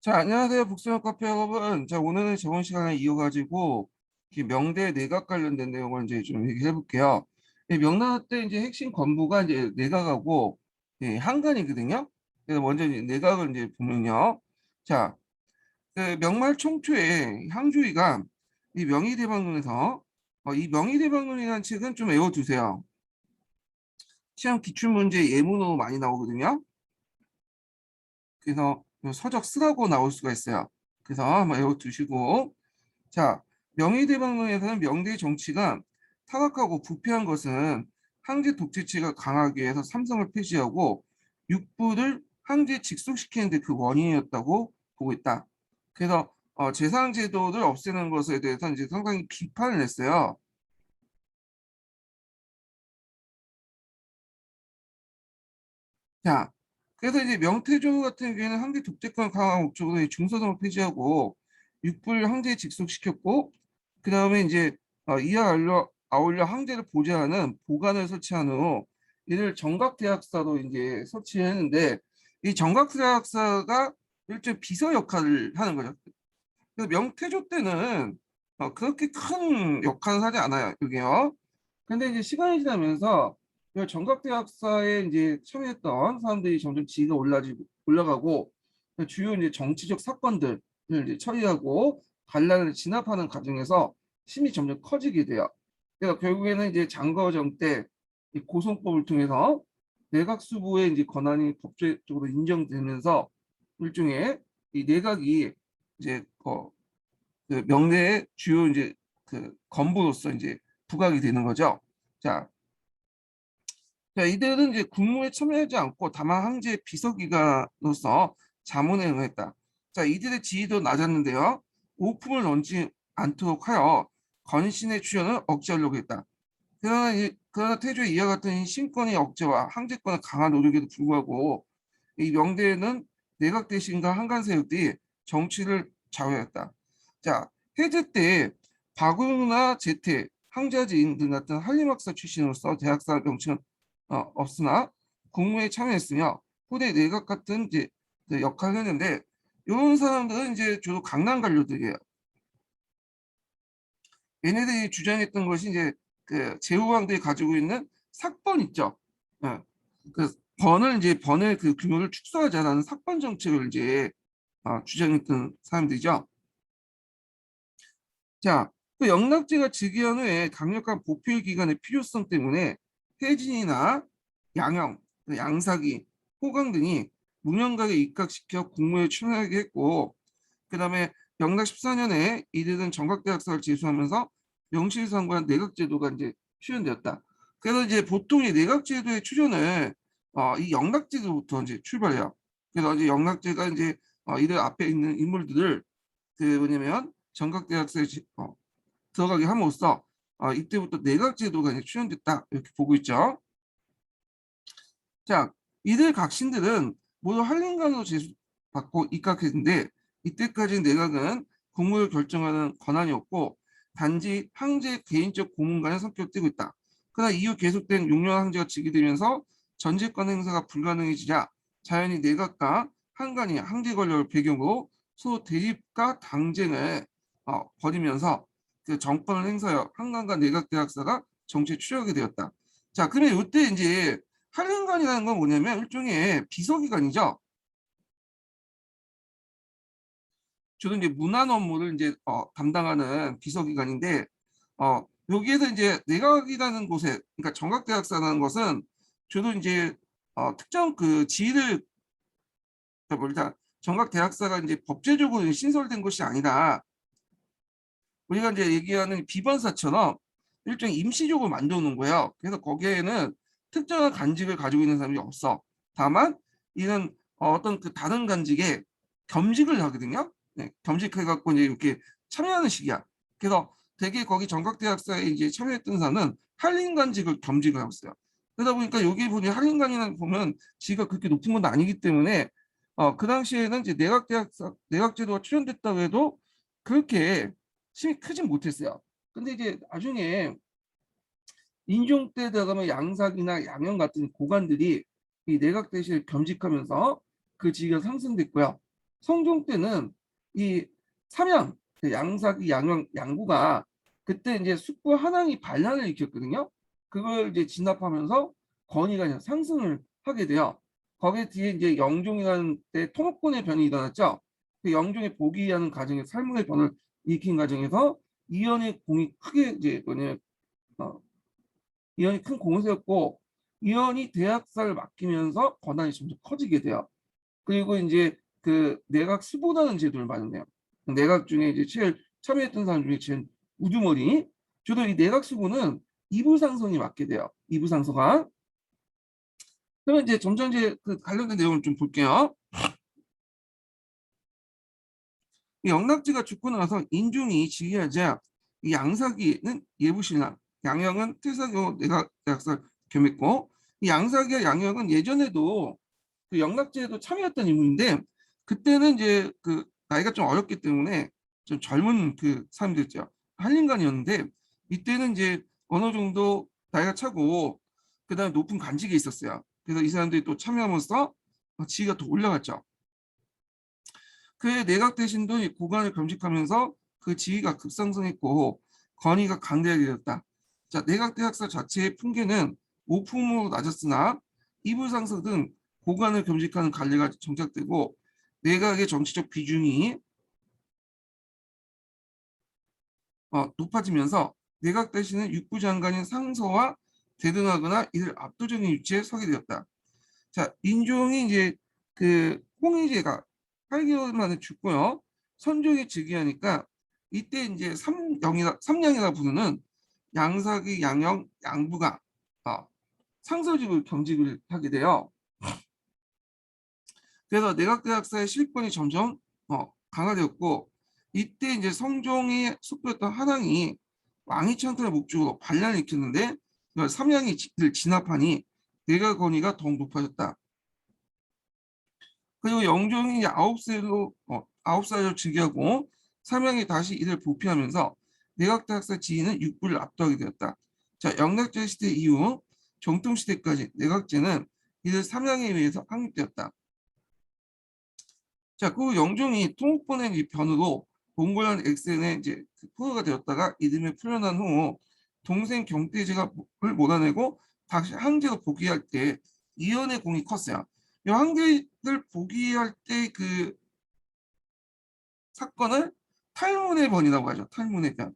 자, 안녕하세요. 북스형 카페 여러분. 자, 오늘은 저번 시간에 이어가지고 이 명대 내각 관련된 내용을 이제 좀 얘기해 볼게요. 이 명나라 때 이제 핵심 건부가 이제 내각하고 한간이거든요. 그래서 먼저 이제 내각을 이제 보면요. 자, 그 명말 총초에 항주이가 이 명의대방론에서 이 명의대방론이라는 책은 좀 외워두세요. 시험 기출문제 예문으로 많이 나오거든요. 그래서 서적 쓰라고 나올 수가 있어요. 그래서 한번 외워두시고 자, 명의대방론에서는 명대의 정치가 타락하고 부패한 것은 황제 독재체가 강하기 위해서 삼성을 폐지하고 육부를 황제에 직속시키는 데 그 원인이었다고 보고 있다. 그래서 재상제도를 없애는 것에 대해서 이제 상당히 비판을 했어요. 자, 그래서 이제 명태조 같은 경우에는 황제 독재권 강화 목적으로 중서성을 폐지하고 육부를 황제에 직속시켰고 그 다음에 이제 이와 아울러 황제를 보좌하는 보관을 설치한 후 이를 정각대학사로 이제 설치했는데 이 정각대학사가 일종의 비서 역할을 하는 거죠. 그래서 명태조 때는 그렇게 큰 역할을 하지 않아요. 여기요. 근데 이제 시간이 지나면서 이 정각대학사에 이제 참여했던 사람들이 점점 지위가 올라가고 주요 이제 정치적 사건들을 이제 처리하고 반란을 진압하는 과정에서 힘이 점점 커지게 돼요. 그래서 결국에는 이제 장거정 때 이 고성법을 통해서 내각 수부의 이제 권한이 법적으로 인정되면서 일종의 이 내각이 이제 그 명예의 주요 이제 그 건부로서 이제 부각이 되는 거죠. 자, 자, 이들은 이제 군무에 참여하지 않고 다만 황제의 비서기관으로서 자문에 응했다. 자, 이들의 지위도 낮았는데요. 오품을 넣지 않도록 하여 건신의 출현을 억제하려고 했다. 그러나 태조의 이와 같은 이 신권의 억제와 황제권의 강한 노력에도 불구하고 이 명대에는 내각 대신과 한간 세력들이 정치를 좌우했다. 자, 해제 때 박우나 제태, 황자진 등 같은 한림학사 출신으로서 대학사 명칭은 없으나 국무에 참여했으며 후대 내각 같은 이제 그 역할을 했는데 이런 사람들은 이제 주로 강남 관료들이에요. 얘네들이 주장했던 것이 이제 그 제후왕들이 가지고 있는 삭번 있죠. 예. 그 번의 그 규모를 축소하자라는 삭번 정책을 이제 주장했던 사람들이죠. 자, 그 영락제가 즉위한 후에 강력한 보필 기관의 필요성 때문에 해진이나 양형, 그 양사기, 호강 등이 문영각에 입각시켜 국무에 출연하게 했고, 그 다음에 영락 14년에 이들은 정각대학사를 제수하면서 명실상부한 내각제도가 이제 실현되었다. 그래서 이제 보통 이 내각제도의 출현을 이 영락제도부터 이제 출발해요. 그래서 이제 영락제가 이제 이들 앞에 있는 인물들을 그 뭐냐면 정각대학사에 들어가게 함으로써 이때부터 내각제도가 이제 출현됐다 이렇게 보고 있죠. 자, 이들 각신들은 모두 한림관으로 제수받고 입각했는데 이때까지 내각은 국무를 결정하는 권한이 없고 단지 황제 개인적 고문관의 성격을 띠고 있다. 그러나 이후 계속된 6년 황제가 즉위되면서 전제권 행사가 불가능해지자 자연히 내각과 한간이 황제 권력을 배경으로 서로 대립과 당쟁을 벌이면서 그 정권을 행사하여 한간과 내각 대학사가 정치에 추격하게 되었다. 자, 그러면 이때 이제 한림관이라는 건 뭐냐면 일종의 비서기관이죠. 주로 이제 문안 업무를 이제 담당하는 비서기관인데 여기에서 이제 내각이라는 곳에 그러니까 정각대학사라는 것은 주로 이제 특정 그 지위를 그러니까 정각대학사가 이제 법제적으로 신설된 것이 아니라 우리가 이제 얘기하는 비번사처럼 일종의 임시적으로 만들어 놓은 거예요. 그래서 거기에는 특정한 간직을 가지고 있는 사람이 없어. 다만 이는 어떤 그 다른 간직에 겸직을 하거든요. 네, 겸직해갖고 이제 이렇게 참여하는 식이야. 그래서 되게 거기 정각대학사에 이제 참여했던 사람은 한림간직을 겸직을 하고 있어요. 그러다 보니까 여기 보니 한림간이나 보면 지위가 그렇게 높은 건 아니기 때문에 그 당시에는 이제 내각제도가 출현됐다고 해도 그렇게 힘이 크진 못했어요. 근데 이제 나중에 인종 때 들어가면 양삭이나 양형 같은 고관들이 이 내각 대신을 겸직하면서 그 지위가 상승됐고요. 성종 때는 이 삼양, 그 양사기, 양영, 양구가 그때 이제 숙부 한항이 반란을 일으켰거든요. 그걸 이제 진압하면서 권위가 이제 상승을 하게 돼요. 거기에 뒤에 이제 영종이라는 때 통합군의 변이 일어났죠. 그 영종의 복위하는 과정에 살문의 변을 일으킨 과정에서 이연의 공이 크게 이제 뭐냐 어, 이연이 큰 공을 세웠고 이연이 대학살을 맡기면서 권한이 점점 커지게 돼요. 그리고 이제 그 내각 수보라는 제도를 마련해요. 내각 중에 이제 제일 참여했던 사람 중에 제일 우두머리. 주로 이 내각 수보는 이부상성이 맡게 돼요. 이부상서가. 그러면 이제 점점 이제 그 관련된 내용을 좀 볼게요. 이 영락지가 죽고 나서 인종이 즉위하자 이 양사기는 예부신랑, 양형은 태사교 내각대학살 겸했고 이 양사기와 양형은 예전에도 그 영락제에도 참여했던 인물인데 그때는 이제 그 나이가 좀 어렸기 때문에 좀 젊은 그 사람들이죠. 한림관이었는데 이때는 이제 어느 정도 나이가 차고 그다음에 높은 관직에 있었어요. 그래서 이 사람들이 또 참여하면서 지위가 더 올라갔죠. 그의 내각 대신도 고관을 겸직하면서 그 지위가 급상승했고 권위가 강대하게 되었다. 자, 내각 대학사 자체의 풍계는 오품으로 낮았으나 이불상서 등 고관을 겸직하는 관리가 정착되고 내각의 정치적 비중이 높아지면서 내각 대신은 육부 장관인 상서와 대등하거나 이들 압도적인 위치에 서게 되었다. 자, 인종이 이제 그 홍의제가 8개월 만에 죽고요. 선종이 즉위하니까 이때 이제 삼양이라 부르는 양사기, 양영, 양부가 상서직을 겸직을 하게 돼요. 그래서 내각대학사의 실권이 점점 강화되었고 이때 이제 성종이 숙부였던 한항이 왕위 창탈을 목적으로 반란을 일으켰는데 삼양이 진압하니 내각 권위가 더욱 높아졌다. 그리고 영종이 9살로 즉위하고 삼양이 다시 이를 보필하면서 내각대학사 지위는 육부를 압도하게 되었다. 자, 영락제 시대 이후 정통시대까지 내각제는 이들 삼양에 의해서 확립되었다. 자, 그 영종이 통곡본의 변으로 몽골란 엑센의 이제 포로가 되었다가 이듬해 풀려난 후 동생 경태제가 몰아내고 다시 황제로 복위할 때 이연의 공이 컸어요. 이 황제를 복위할 때 그 사건을 탈문의 변이라고 하죠. 탈문의 변.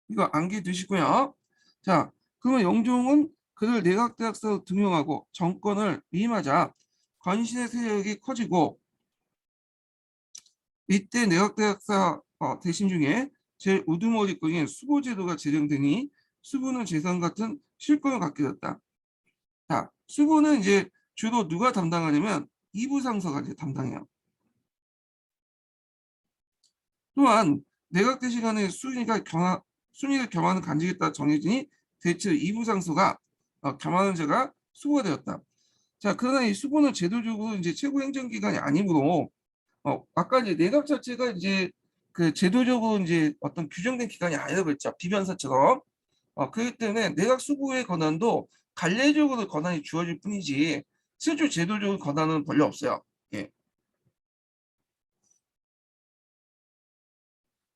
이거 암기 두시고요. 자, 그러면 영종은 그를 내각대학사로 등용하고 정권을 위임하자 관신의 세력이 커지고 이때 내각대학사 대신 중에 제일 우두머리권인 수보제도가 제정되니 수보는 재산 같은 실권을 갖게 됐다. 자, 수보는 이제 주로 누가 담당하냐면 이부상서가 이제 담당해요. 또한 내각 대시간의 순위를 겸하는 간직에 따라 정해지니 대체 이부상서가 겸하는 자가 수보가 되었다. 자, 그러나 이 수보는 제도적으로 이제 최고 행정기관이 아니므로 아까 이제 내각 자체가 이제 그 제도적으로 이제 어떤 규정된 기관이 아니라고 했죠. 비변사처럼. 그렇기 때문에 내각 수보의 권한도 관례적으로 권한이 주어질 뿐이지 실제 제도적인 권한은 별로 없어요. 예.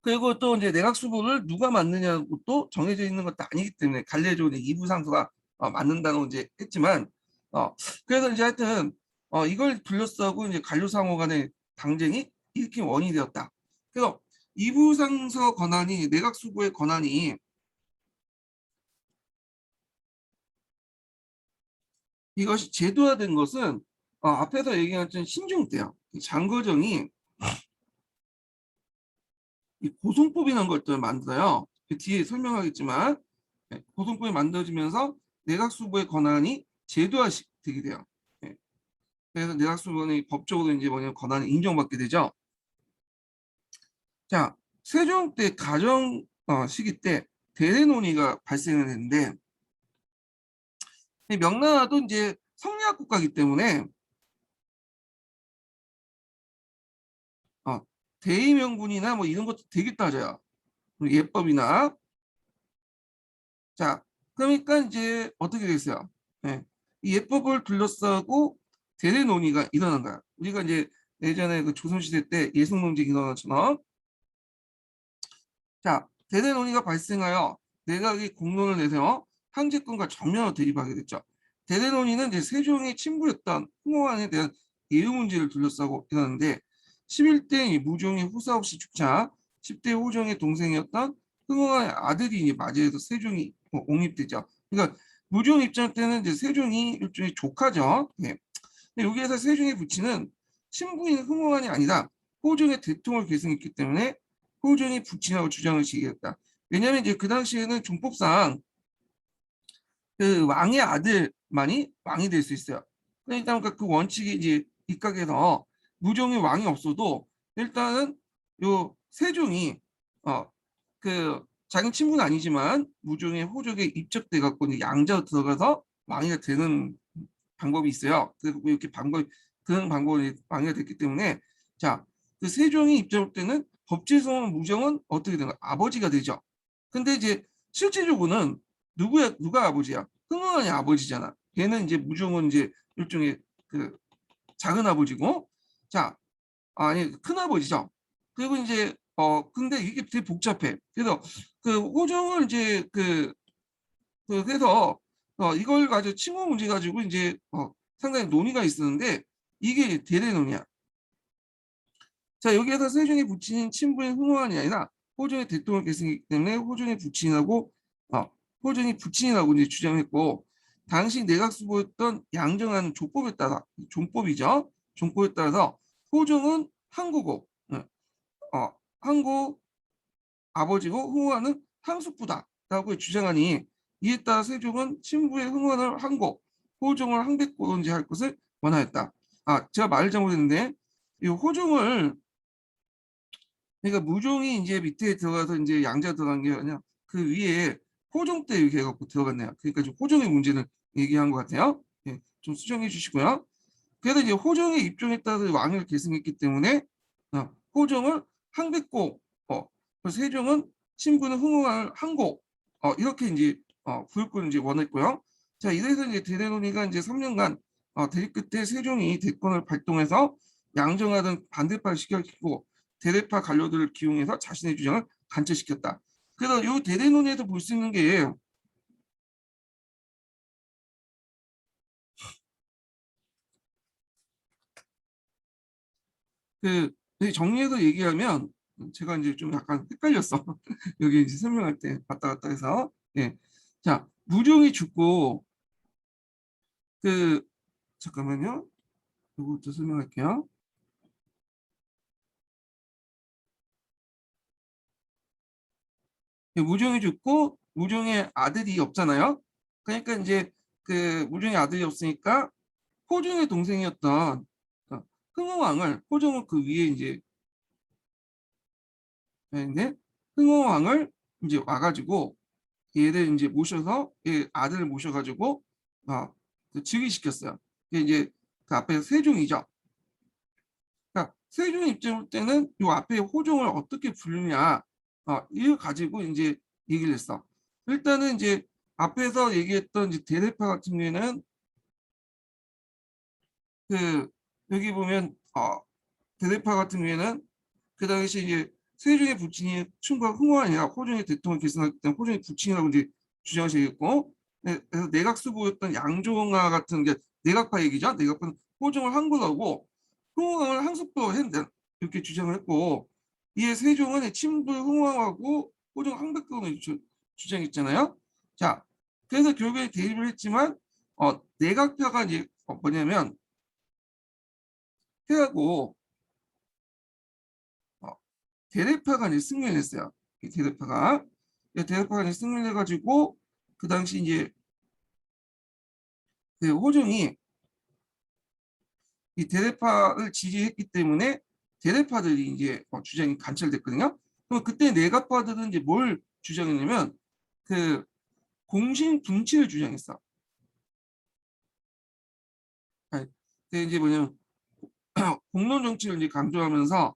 그리고 또 이제 내각 수보를 누가 맡느냐고 또 정해져 있는 것도 아니기 때문에 관례적으로 이부 상소가 맡는다고 이제 했지만 그래서 이제 하여튼 이걸 둘러싸고 이제 관료상호 간의 당쟁이 일으킨 원인이 되었다. 그래서 이부 상서 권한이 내각 수보의 권한이 이것이 제도화된 것은 앞에서 얘기했던 신종 때요. 장거정이 이 고송법이라는 것들을 만들어요. 그 뒤에 설명하겠지만 고송법이 만들어지면서 내각수부의 권한이 제도화되게 돼요. 예. 그래서 내각수부는 법적으로 이제 뭐냐면 권한이 인정받게 되죠. 자, 세종 때 가정 시기 때 대례 논의가 발생을 했는데 명나라도 이제 성리학 국가이기 때문에 대의명분이나 뭐 이런 것도 되게 따져요. 예법이나 자, 그러니까 이제 어떻게 됐어요? 네. 이 예법을 둘러싸고 대대 논의가 일어난 거야. 우리가 이제 예전에 그 조선시대 때 예성 논쟁이 일어난 것처럼 자, 대대 논의가 발생하여 내각이 공론을 내세워 황제권과 정면으로 대립하게 됐죠. 대대 논의는 이제 세종이 친부였던 흥호왕에 대한 예우 문제를 둘러싸고 일어났는데 11대 무종의 후사 없이 죽자 10대 호종의 동생이었던 흥호왕의 아들이 이제 맞이해서 세종이 옹립되죠. 그러니까 무종 입장 때는 이제 세종이 일종의 조카죠. 예. 근데 여기에서 세종의 부친은 친부인 흥호왕이 아니라 호종의 대통을 계승했기 때문에 호종이 부친하고 주장을 시기했다. 왜냐하면 이제 그 당시에는 종법상 그 왕의 아들만이 왕이 될 수 있어요. 그러니까 그 원칙이 이제 입각해서 무종의 왕이 없어도 일단은 요 세종이 그 자기 친구는 아니지만 무종의 호족에 입적돼 갖고 이제 양자로 들어가서 왕이 되는 방법이 있어요. 그래서 이렇게 그런 방법이 왕이가 됐기 때문에 자, 그 세종이 입장할 때는 법제성은 무정은 어떻게 되는 가 아버지가 되죠. 근데 이제 실질적으로는 누가 아버지야? 흥흥한이 아버지잖아. 걔는 이제 무종은 이제 일종의 그 작은 아버지고, 자, 아니 큰 아버지죠. 그리고 이제 근데 이게 되게 복잡해. 그래서 그 호종을 이제 그래서 이걸 가지고 칭호 문제 가지고 이제 상당히 논의가 있었는데 이게 대대논이야. 자, 여기에서 세종의 부친인 친부인 흥호환이 아니라 호종의 대통령 계승이기 때문에 호종의 부친하고 호종이 부친이라고 이제 주장했고 당시 내각 수보였던 양정한 조법에 따라 종법이죠. 종법에 따라서 호종은 항고고 항고 아버지고 흥호환은 항숙부다라고 주장하니 이에 따라 세종은 친부의 흥원을 항고 호종을 항백고론지 할 것을 원하였다. 제가 말을 잘못했는데 이 호종을 그러니까 무종이 이제 밑에 들어가서 이제 양자 들어간 게 아니라 그 위에 호종 때 이렇게 해갖고 들어갔네요. 그러니까 좀 호종의 문제는 얘기한 것 같아요. 예, 좀 수정해 주시고요. 그래서 이제 호종의 입종에 따라서 왕을 계승했기 때문에 호종을 항백고 그래서 세종은 신부는 흥흥을 항고 이렇게 이제 부역권을 이제 원했고요. 자, 이래서 이제 대대논의가 이제 3년간 대립 끝에 세종이 대권을 발동해서 양정화 등 반대파를 시켜키고 대대파 관료들을 기용해서 자신의 주장을 관철시켰다. 그래서 이 대대논의에서 볼 수 있는 게 그 정리해서 얘기하면 제가 이제 좀 약간 헷갈렸어. 여기 이제 설명할 때 왔다 갔다 해서 예. 자, 무종이 죽고 그 잠깐만요. 이것도 설명할게요. 무종이 죽고 무종의 아들이 없잖아요. 그러니까 이제 그 무종의 아들이 없으니까 호종의 동생이었던 흥호왕을 호종은 그 위에 이제 있는데 흥호왕을 이제 와가지고 얘를 이제 모셔서 얘 아들을 모셔가지고 그 즉위시켰어요. 이게 이제 그 앞에 세종이죠. 그러니까 세종 입장 볼 때는 이 앞에 호종을 어떻게 부르냐 이거 가지고 이제 얘기를 했어. 일단은 이제 앞에서 얘기했던 이제 대대파 같은 경우에는 그 여기 보면 대대파 같은 경우에는 그 당시 이제 세종의 부친이 충과 흥호가 아니라 호종의 대통령을 계승하기 때문에 호종의 부친이라고 이제 주장하시겠고 그래서 내각 수보였던 양종화 같은 게 내각파 얘기죠. 내각파는 호종을 항구하고 흥호왕을 항속도 했는데 이렇게 주장을 했고 이에 세종은 친부 흥호왕하고 호종 항백도를 주장했잖아요. 자, 그래서 결국에 대립을 했지만 내각파가 이제 뭐냐면 해하고 대대파가 이제 승리를 했어요. 이 대대파가 이제 승리를 해가지고 그 당시 이제 그 호종이 이 대대파를 지지했기 때문에 대대파들이 이제 주장이 관철됐거든요. 그럼 그때 내각파들은 이제 뭘 주장했냐면 그 공신 분치를 주장했어. 그 이제 뭐냐면 공론 정치를 이제 강조하면서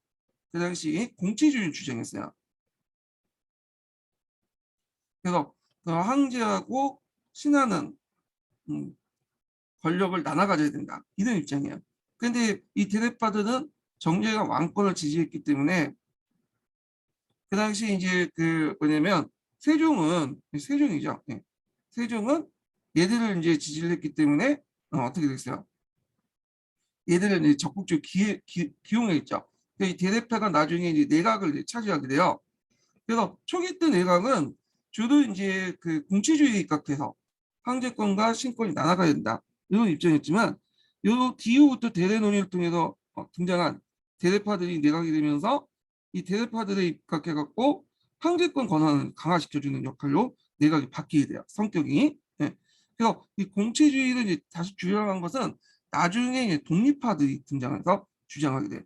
그 당시 공치주의를 주장했어요. 그래서 그 황제하고 신하는 권력을 나눠 가져야 된다. 이런 입장이에요. 근데 이 대대파들은 정제가 왕권을 지지했기 때문에 그 당시 이제 그 뭐냐면 세종이죠. 예. 세종은 얘들을 이제 지지를 했기 때문에 어떻게 됐어요? 얘들을 이제 적극적으로 기용했죠. 이 대대파가 나중에 이제 내각을 이제 차지하게 돼요. 그래서 초기 때 내각은 주로 이제 그 공치주의 입각해서 황제권과 신권이 나눠가야 된다. 이런 입장이었지만 요 뒤후부터 대대 논의를 통해서 등장한 대대파들이 내각이 되면서 이 대대파들에 입각해갖고 황제권 권한을 강화시켜주는 역할로 내각이 바뀌게 돼요. 성격이. 예. 그래서 이 공치주의를 이제 다시 주장한 것은 나중에 이제 독립파들이 등장해서 주장하게 돼요.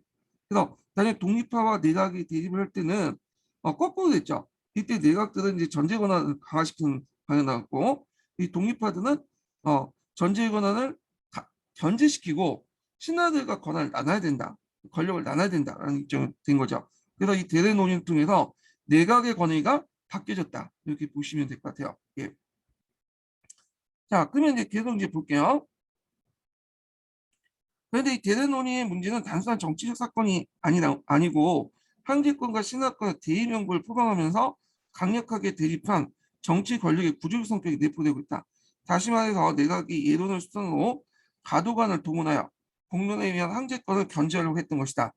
그래서 나중에 독립파와 내각이 대립을 할 때는 거꾸로 됐죠. 이때 내각들은 이제 전제 권한을 강화시키는 방향 나왔고 이 독립파들은 전제 권한을 견제시키고 신하들과 권한을 나눠야 된다. 권력을 나눠야 된다라는 입장이 된 거죠. 그래서 이 대대 논의를 통해서 내각의 권위가 바뀌어졌다. 이렇게 보시면 될 것 같아요. 예. 자, 그러면 이제 계속 이제 볼게요. 그런데 이 대대 논의의 문제는 단순한 정치적 사건이 아니고 황제권과 신하권의 대의 명분을 포괄하면서 강력하게 대립한 정치 권력의 구조 성격이 내포되고 있다. 다시 말해서 내각이 예론을 수단으로 가도관을 동원하여 공론에 의한 황제권을 견제하려고 했던 것이다.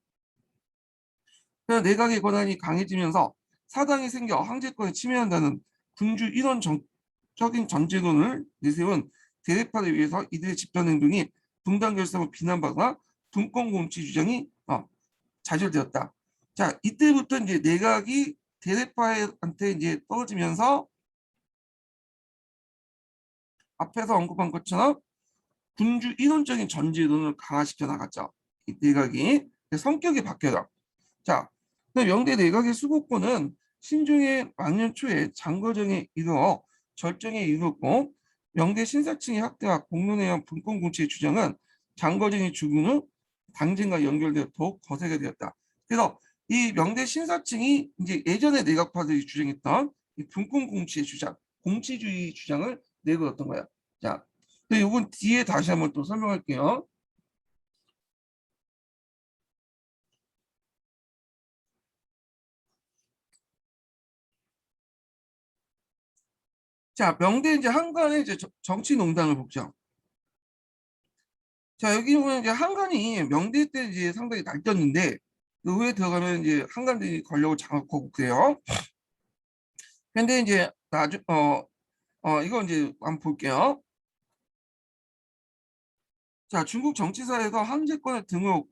그래서 내각의 권한이 강해지면서 사당이 생겨 황제권을 침해한다는 군주 일원적인 전제론을 내세운 대대파를 위해서 이들의 집단 행동이 분단 결성을 비난받거나 분권 공치 주장이 좌절되었다. 자, 이때부터 이제 내각이 대대파한테 이제 떨어지면서 앞에서 언급한 것처럼 군주 일원적인 전제론을 강화시켜 나갔죠. 이 내각이 성격이 바뀌어요. 자, 명대 내각의 수도권은 신중의 만년 초에 장거정에 이르러 절정에 이르렀고 명대 신사층의 학대와 공론에 의한 분권 공치의 주장은 장거정이 죽은 후 당진과 연결되어 더욱 거세게 되었다. 그래서 이 명대 신사층이 이제 예전에 내각파들이 주장했던 이 분권 공치의 주장, 공치주의 주장을 내걸었던 거야. 자, 이건 뒤에 다시 한번 또 설명할게요. 자, 명대 이제 한간의 이제 정치 농단을 보죠. 자, 여기 보면 이제 한간이 명대 때 이제 상당히 날뛰었는데 그 후에 들어가면 이제 한간들이 권력을 장악하고 그래요. 근데 이제 이거 이제 한번 볼게요. 자, 중국 정치사에서 황제권을 등을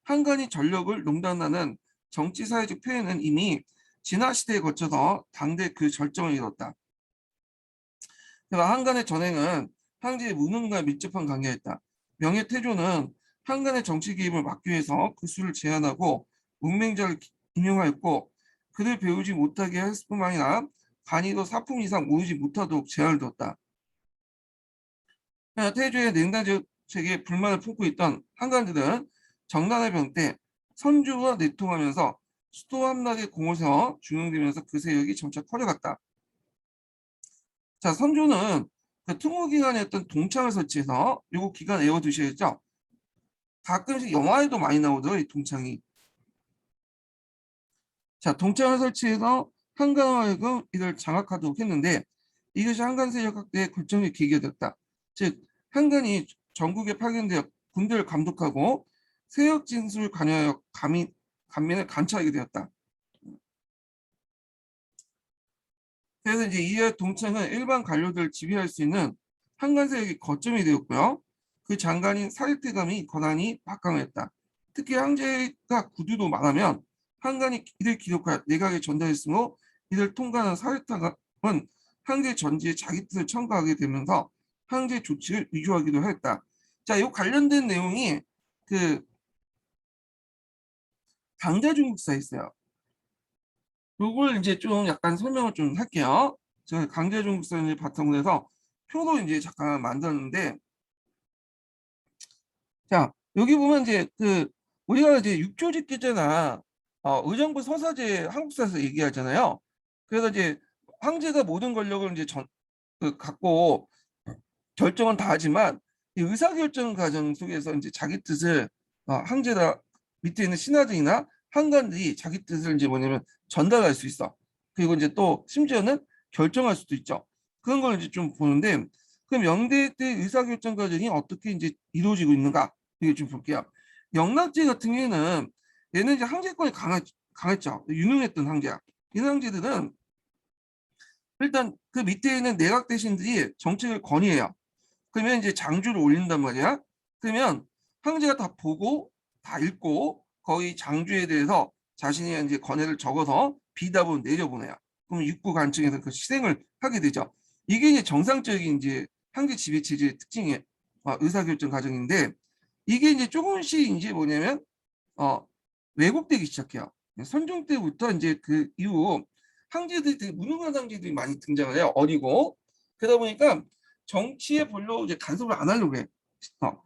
한간이 전력을 농단하는 정치사회적 표현은 이미 진화 시대에 거쳐서 당대 그 절정을 이뤘다. 그러니까 한간의 전행은 황제의 무능과 밀접한 관계였다. 명예태조는 한간의 정치 개입을 막기 위해서 그 수를 제한하고 문맹자를 임용하였고 그를 배우지 못하게 했을 뿐만 아니라 간이도 사품 이상 모이지 못하도록 제한을 뒀다. 태조의 냉단 정책에 불만을 품고 있던 한간들은 정난의 병 때 선주와 내통하면서 수도 함락의 공을 중용되면서 그 세력이 점차 커져갔다. 자, 선조는 그 특무기관이었던 동창을 설치해서 요거 기간 외워두셔야죠. 가끔씩 영화에도 많이 나오더라고요, 이 동창이. 자, 동창을 설치해서 한간하여금 이를 장악하도록 했는데 이것이 한간 세력 확대의 결정적 계기가 됐다. 즉, 한간이 전국에 파견되어 군대를 감독하고 세력 진술을 관여하여 감민을 관찰하게 되었다. 그래서 이제 이에 동창은 일반 관료들을 지휘할 수 있는 한간 세력의 거점이 되었고요. 그 장관인 사립대감이 권한이 막강했다. 특히 황제가 구두도 말하면 한간이 이를 기록하여 내각에 전달했으므로 이를 통과하는 사립대감은 황제 전지에 자기 뜻을 첨가하게 되면서 황제 조치를 위조하기도 했다. 자, 이 관련된 내용이 그 강자중국사에 있어요. 요걸 이제 좀 약간 설명을 좀 할게요. 제가 강제중국사를 바탕으로 해서 표도 이제 잠깐 만들었는데, 자, 여기 보면 이제 우리가 이제 육조직계제나 의정부 서사제 한국사에서 얘기하잖아요. 그래서 이제 황제가 모든 권력을 이제 갖고 결정은 다 하지만 이 의사결정 과정 속에서 이제 자기 뜻을 황제나 밑에 있는 신하들이나 한관들이 자기 뜻을 이제 뭐냐면 전달할 수 있어. 그리고 이제 또 심지어는 결정할 수도 있죠. 그런 걸 이제 좀 보는데 그럼 영대 때 의사결정 과정이 어떻게 이제 이루어지고 있는가 이게 좀 볼게요. 영락제 같은 경우에는 얘는 이제 황제권이 강했죠. 유능했던 황제야. 이 황제들은 일단 그 밑에 있는 내각 대신들이 정책을 건의해요. 그러면 이제 장주를 올린단 말이야. 그러면 황제가 다 보고 다 읽고 거의 장주에 대해서 자신이 이제 건의를 적어서 비답을 내려보내요. 그럼 육부 간청에서 그 실행을 하게 되죠. 이게 이제 정상적인 이제 황제 지배 체제의 특징의 의사결정 과정인데 이게 이제 조금씩 이제 뭐냐면 어, 왜곡되기 시작해요. 선종 때부터 이제 그 이후 황제들이 되게 무능한 황제들이 많이 등장을 해요. 어리고 그러다 보니까 정치에 별로 이제 간섭을 안 하려고 해. 어.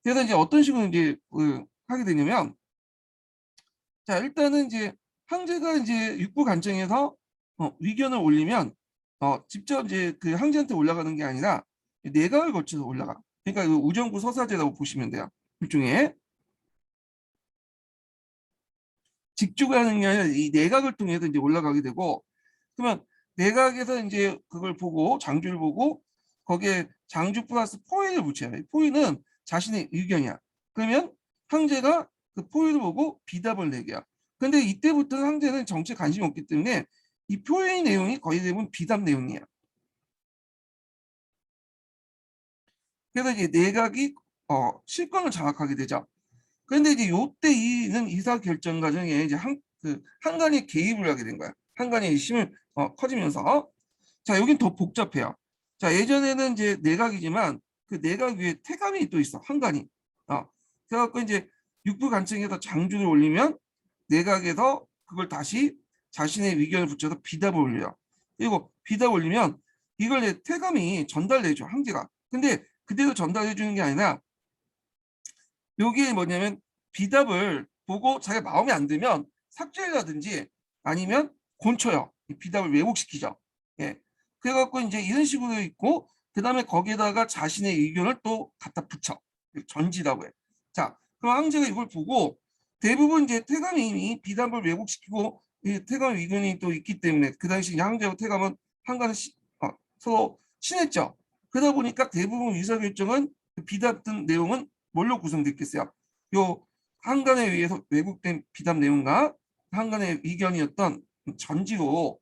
그래서 이제 어떤 식으로 이제 하게 되냐면 자 일단은 이제 황제가 이제 육부 간청에서 위견을 올리면 직접 이제 그 황제한테 올라가는 게 아니라 내각을 거쳐서 올라가. 그러니까 그 우정부 서사제라고 보시면 돼요. 일종의 직주가 하는 게 아니라 이 내각을 통해서 이제 올라가게 되고 그러면 내각에서 이제 그걸 보고 장주를 보고 거기에 장주 플러스 포인을 붙여요. 포인은 자신의 의견이야. 그러면 황제가 그 포인을 보고 비답을 내게요. 근데 이때부터는 황제는 정치에 관심이 없기 때문에 이 표의 내용이 거의 대부분 비답 내용이야. 그래서 이제 내각이 실권을 장악하게 되죠. 그런데 이제 요때 이는 이사 결정 과정에 이제 한간이 개입을 하게 된 거야. 한간의 힘을 커지면서 자 여긴 더 복잡해요. 자 예전에는 이제 내각이지만 그 내각 위에 태감이 또 있어. 한간이. 그래갖고 이제 육부 간청에서 장주를 올리면 내각에서 그걸 다시 자신의 의견을 붙여서 비답을 올려요. 그리고 비답 올리면 이걸 이제 태감이 전달해줘 황제가. 근데 그대로 전달해 주는 게 아니라 여기에 뭐냐면 비답을 보고 자기가 마음에 안 들면 삭제를 하든지 아니면 곤쳐요. 이 비답을 왜곡시키죠. 예. 그래갖고 이제 이런 식으로 있고 그 다음에 거기에다가 자신의 의견을 또 갖다 붙여. 전지라고 해. 자, 그럼 황제가 이걸 보고 대부분 이제 태감이 비답을 왜곡시키고 이 태감 의견이 또 있기 때문에 그 당시 황제와 태감은 한간을 서로 친했죠. 그러다 보니까 대부분 의사결정은 비답 등 내용은 뭘로 구성됐겠어요? 요 한간에 의해서 왜곡된 비답 내용과 한간의 의견이었던 전지로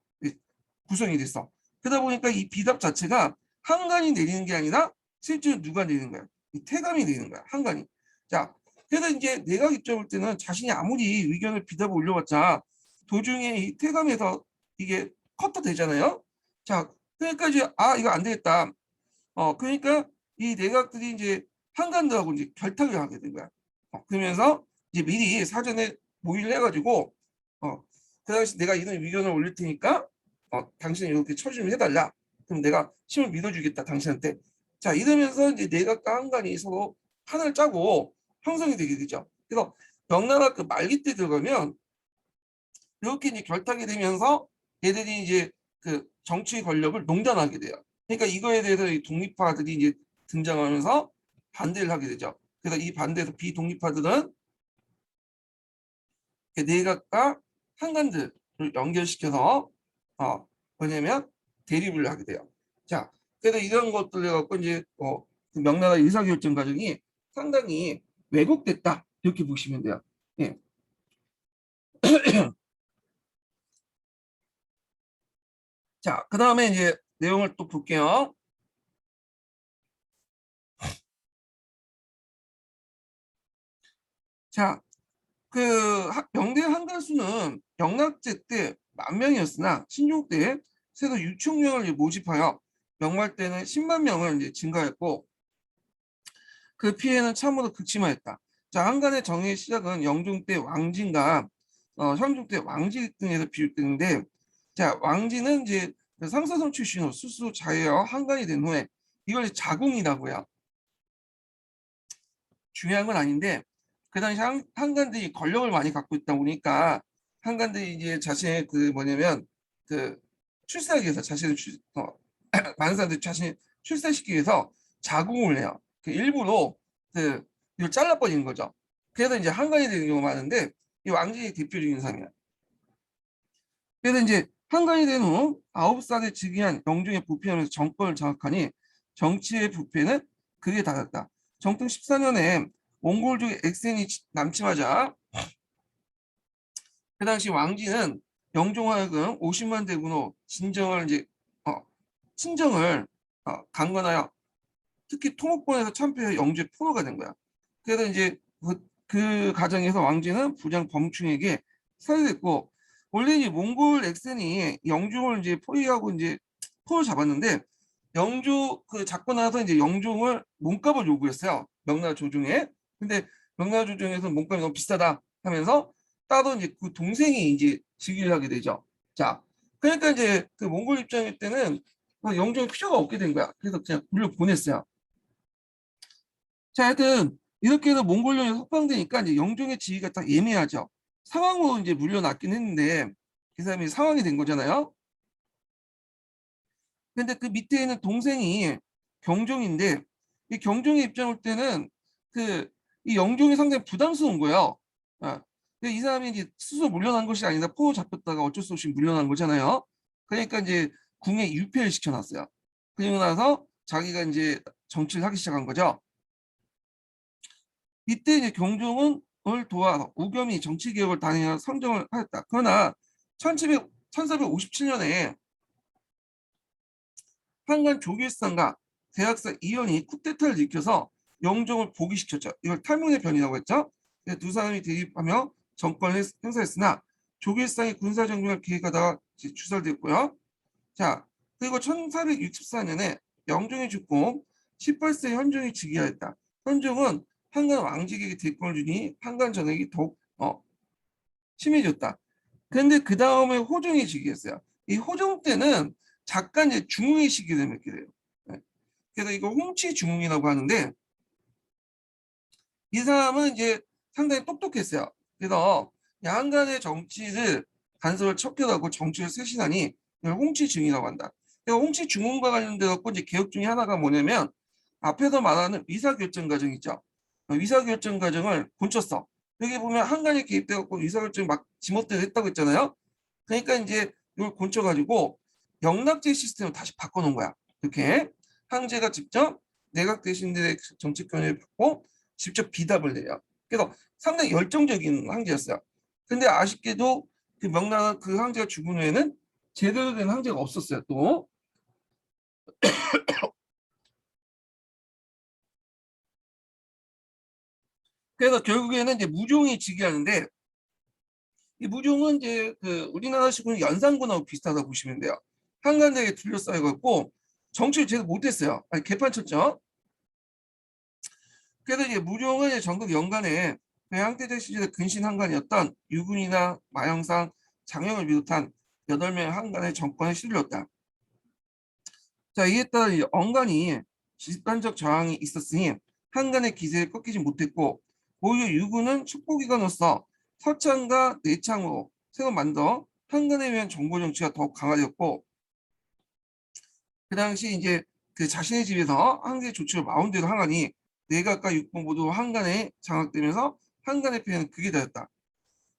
구성이 됐어. 그러다 보니까 이 비답 자체가 한간이 내리는 게 아니라 실제로 누가 내리는 거야? 이 태감이 내리는 거야. 한간이. 자, 그래서 이제 내가 입장을 때는 자신이 아무리 의견을 비답을 올려봤자 도중에 이 태감에서 이게 커터 되잖아요. 자, 그러니까 이제 이거 안 되겠다. 그러니까 이 내각들이 이제 한간들하고 이제 결탁을 하게 된 거야. 그러면서 이제 미리 사전에 모의를 해가지고 그 당시 내가 이런 의견을 올릴 테니까 당신이 이렇게 처리를 해달라. 그럼 내가 힘을 믿어주겠다 당신한테. 자 이러면서 이제 내각과 한간이 서로 판을 짜고 형성이 되게 되죠. 그래서 명나라 그 말기 때 들어가면 이렇게 이제 결탁이 되면서 얘들이 이제 그 정치 권력을 농단하게 돼요. 그러니까 이거에 대해서 이 독립파들이 이제 등장하면서 반대를 하게 되죠. 그래서 이 반대에서 비독립파들은 내각과 한간들을 연결시켜서 뭐냐면 대립을 하게 돼요. 자, 그래서 이런 것들 해갖고 이제 그 명나라 의사결정 과정이 상당히 왜곡됐다 이렇게 보시면 돼요. 예. 자, 그 다음에 이제 내용을 또 볼게요. 자, 그 명대 한간수는 영락제 때 10,000명이었으나 신종 때 새로 6,000명을 모집하여 명말 때는 10만 명을 이제 증가했고 그 피해는 참으로 극심하였다. 자, 한간의 정의 시작은 영종 때 왕진과 현종 때 왕지 등에서 비롯되는데 자, 왕지는 이제 그 상사성 출신으로 스스로 자유하여 한간이 된 후에 이걸 자궁이라고 해요. 중요한 건 아닌데 그 당시 한간들이 권력을 많이 갖고 있다 보니까 한간들이 이제 자신의 그 뭐냐면 그 출세하기 위해서 자신을 많은 사람들이 자신을 출세시키기 위해서 자궁을 해요. 그 일부러 이걸 잘라버리는 거죠. 그래서 이제 한간이 되는 경우가 많은데 이 왕진이 대표적인 상이야. 그래서 이제 한간이 된 후 9살에 즉위한 영종의 부패하면서 정권을 장악하니 정치의 부패는 극에 달했다. 정통 14년에 몽골족 엑센이 남침하자 그 당시 왕진은 영종하여금 50만 대군으로 진정을 이제 친정을 강건하여 특히 토목권에서 참패해 영주의 포로가 된 거야. 그래서 이제 그 가정에서 왕진은 부장 범충에게 살해됐고 원래 이제 몽골 엑센이 영종을 이제 포위하고 이제 포로 잡았는데 영주 그 잡고 나서 이제 영종을 몸값을 요구했어요. 명나라 조정에. 근데 명나라 조정에서 몸값이 너무 비싸다 하면서 따로 이제 그 동생이 이제 즉위를 하게 되죠. 자, 그러니까 이제 그 몽골 입장일 때는 영종이 필요가 없게 된 거야. 그래서 그냥 물려 보냈어요. 자, 하여튼 이렇게 해서 몽골령이 석방되니까 이제 영종의 지위가 딱 예매하죠. 상황으로 이제 물려났긴 했는데 그 사람이 상황이 된 거잖아요. 근데 그 밑에 있는 동생이 경종인데 이 경종의 입장 올 때는 그 이 영종이 상당히 부담스러운 거예요. 근데 이 사람이 이제 스스로 물려난 것이 아니라 포로 잡혔다가 어쩔 수 없이 물려난 거잖아요. 그러니까 이제 궁에 유폐를 시켜놨어요. 그리고 나서 자기가 이제 정치를 하기 시작한 거죠. 이때 이제 경종은 을 도와 우겸이 정치개혁을 단행하여 선정을 하였다. 그러나 1457년에 한간 조길상과 대학사 이현이 쿠데타를 일으켜서 영종을 복위시켰죠. 이걸 탈문의 변이라고 했죠. 두 사람이 대립하며 정권을 행사했으나 조길상이 군사정변을 계획하다가 추설됐고요. 자, 그리고 1464년에 영종이 죽고 18세 현종이 즉위하였다. 현종은 한간 왕직에게 대권을 주니 한간 전역이 더욱 심해졌다. 그런데 그 다음에 호종이 즉위했어요. 이 호종 때는 잠깐 이제 중흥의 시기를 맺게 돼요. 네. 그래서 이거 홍치 중흥이라고 하는데 이 사람은 이제 상당히 똑똑했어요. 그래서 양간의 정치를 간섭을 척결하고 정치를 쇄신하니 이걸 홍치 중흥이라고 한다. 홍치 중흥과 관련되어 이제 개혁 중에 하나가 뭐냐면 앞에서 말하는 의사결정 과정 있죠. 의사결정 과정을 고쳤어. 여기 보면 한간이 개입돼갖고 의사결정 막 지멋대로 했다고 했잖아요. 그러니까 이제 이걸 고쳐가지고 영락제 시스템을 다시 바꿔놓은 거야. 이렇게 황제가 직접 내각 대신들의 정치권을 받고 직접 비답을 내요. 그래서 상당히 열정적인 황제였어요. 근데 아쉽게도 그 명나라 그 황제가 죽은 후에는 제대로 된 황제가 없었어요. 또 그래서 결국에는 이제 무종이 즉위하는데 이 무종은 이제 그 우리나라식으로 연산군하고 비슷하다고 보시면 돼요. 한간대에 둘러싸여갖고 정치를 제대로 못했어요. 아니 개판 쳤죠. 그래서 이제 무종은 이제 전국 연간에 양태제 시절의 근신 한간이었던 유군이나 마영상, 장영을 비롯한 8명의 한간의 정권에 실렸다. 자, 이에 따라 이제 언간이 집단적 저항이 있었으니 한간의 기세를 꺾이지 못했고 오히려 유군은 촉보기관으로서 서창과 내창으로 새로 만들어 한간에 의한 정보 정치가 더욱 강화되었고 그 당시 이제 그 자신의 집에서 한간의 조치를 마운드로 하가니 내각과 육군 모두 한간에 장악되면서 한간의 피해는 극이 되었다.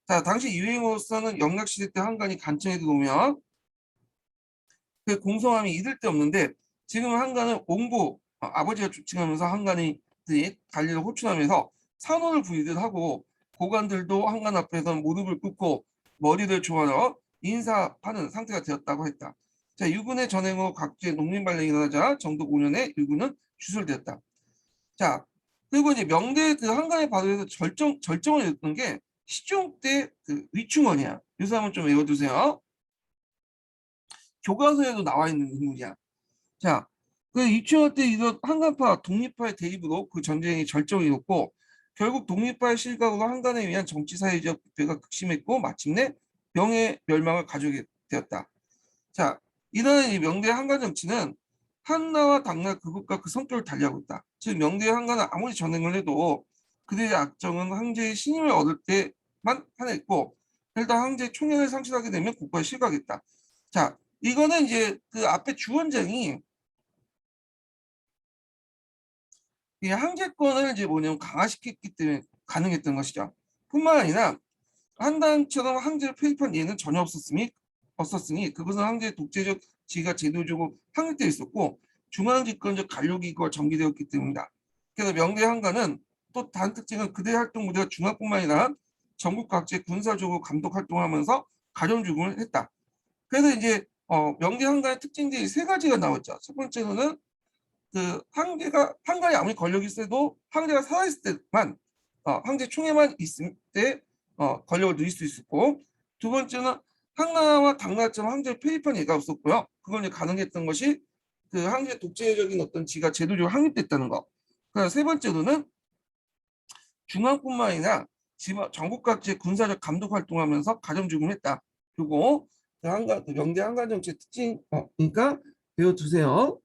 자, 당시 유행어로서는 영락시대 때 한간이 간청에 들어오면 그 공성함이 잊을 데 없는데 지금은 한간은 옹부 아버지가 주칭하면서 한간이 관리를 호출하면서 산호를 부리듯 하고 고관들도 한간 앞에서 무릎을 꿇고 머리를 조아려 인사하는 상태가 되었다고 했다. 자, 유군의 전횡으로 각지에 농민반란이 일어나자 정독 5년에 유군은 추설되었다. 자, 그리고 이제 명대 그 한간의 바다에서 절정을 이뤘던 게 시종 때 그 위충원이야. 이 사람은 좀 외워두세요. 교과서에도 나와 있는 인물이야. 자, 그 위충원 때 이런 한간파 독립파의 대립으로 그 전쟁이 절정을 이뤘고 결국 독립파의 실각으로 한간에 의한 정치 사회적 부패가 극심했고 마침내 명예 멸망을 가져오게 되었다. 자, 이런 이 명대의 한간 정치는 한나와 당나 그것과 그 성격을 달리하고 있다. 즉 명대의 한간은 아무리 전쟁을 해도 그들의 악정은 황제의 신임을 얻을 때만 한했고 일단 황제의 총애를 상실하게 되면 국가에 실각했다. 자, 이거는 이제 그 앞에 주원장이 이 항제권을 이제 뭐냐면 강화시켰기 때문에 가능했던 것이죠. 뿐만 아니라 한단처럼 항제를 표입한 예는 전혀 없었으니 그것은 항제의 독재적 지위가 제도적으로 확립되어 있었고 중앙집권적 관료기구가 전개되었기 때문이다. 그래서 명대 한가는 또 다른 특징은 그들의 활동 무대가 중앙뿐만 아니라 전국 각지의 군사적으로 감독 활동을 하면서 가정주군을 했다. 그래서 이제 명대 한가의 특징들이 세 가지가 나왔죠. 첫 번째로는 그 한가에 아무리 권력이 있어도 황제가 살아있을 때만 황제 총애만 있을 때 권력을 누릴 수 있었고, 두 번째는 한나라와 당나라처럼 황제를 폐입한 예가 없었고요. 그걸 이제 가능했던 것이 그 황제 독재적인 어떤 지가 제도적으로 확립됐다는 거. 그리고 세 번째로는 중앙뿐만 아니라 전국 각지의 군사적 감독 활동하면서 가정주군했다. 그리고 그 명대 한가 정책 특징 그러니까 배워두세요.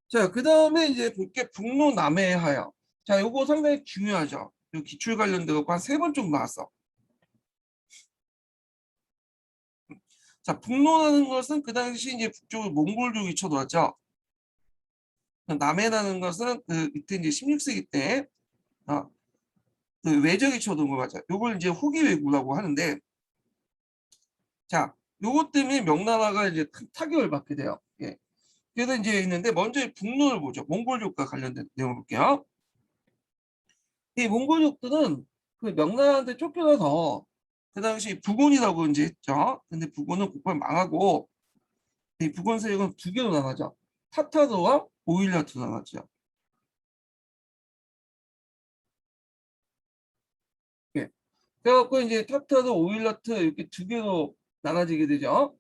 자, 그 다음에 이제 볼게 북로 남해의 하여. 자, 요거 상당히 중요하죠. 요 기출 관련돼서 한 세 번 정도 나왔어. 자, 북로라는 것은 그 당시 이제 북쪽을 몽골족이 쳐들어왔죠. 남해라는 것은 그 밑에 이제 16세기 때 그 외적이 쳐들어온 거 맞아. 요걸 이제 호기 왜구라고 하는데, 자, 요것 때문에 명나라가 이제 큰 타격을 받게 돼요. 예. 그래서 이제 있는데 먼저 북로를 보죠. 몽골족과 관련된 내용을 볼게요. 이 몽골족들은 그 명나라한테 쫓겨나서 그 당시 부곤이라고 이제 했죠. 근데 부곤은 곧바로 망하고 이 부곤 세력은 두 개로 나가죠. 타타르와 오일라트로 나가죠. 예. 그래갖고 이제 타타르, 오일라트 이렇게 두 개로 나눠지게 되죠.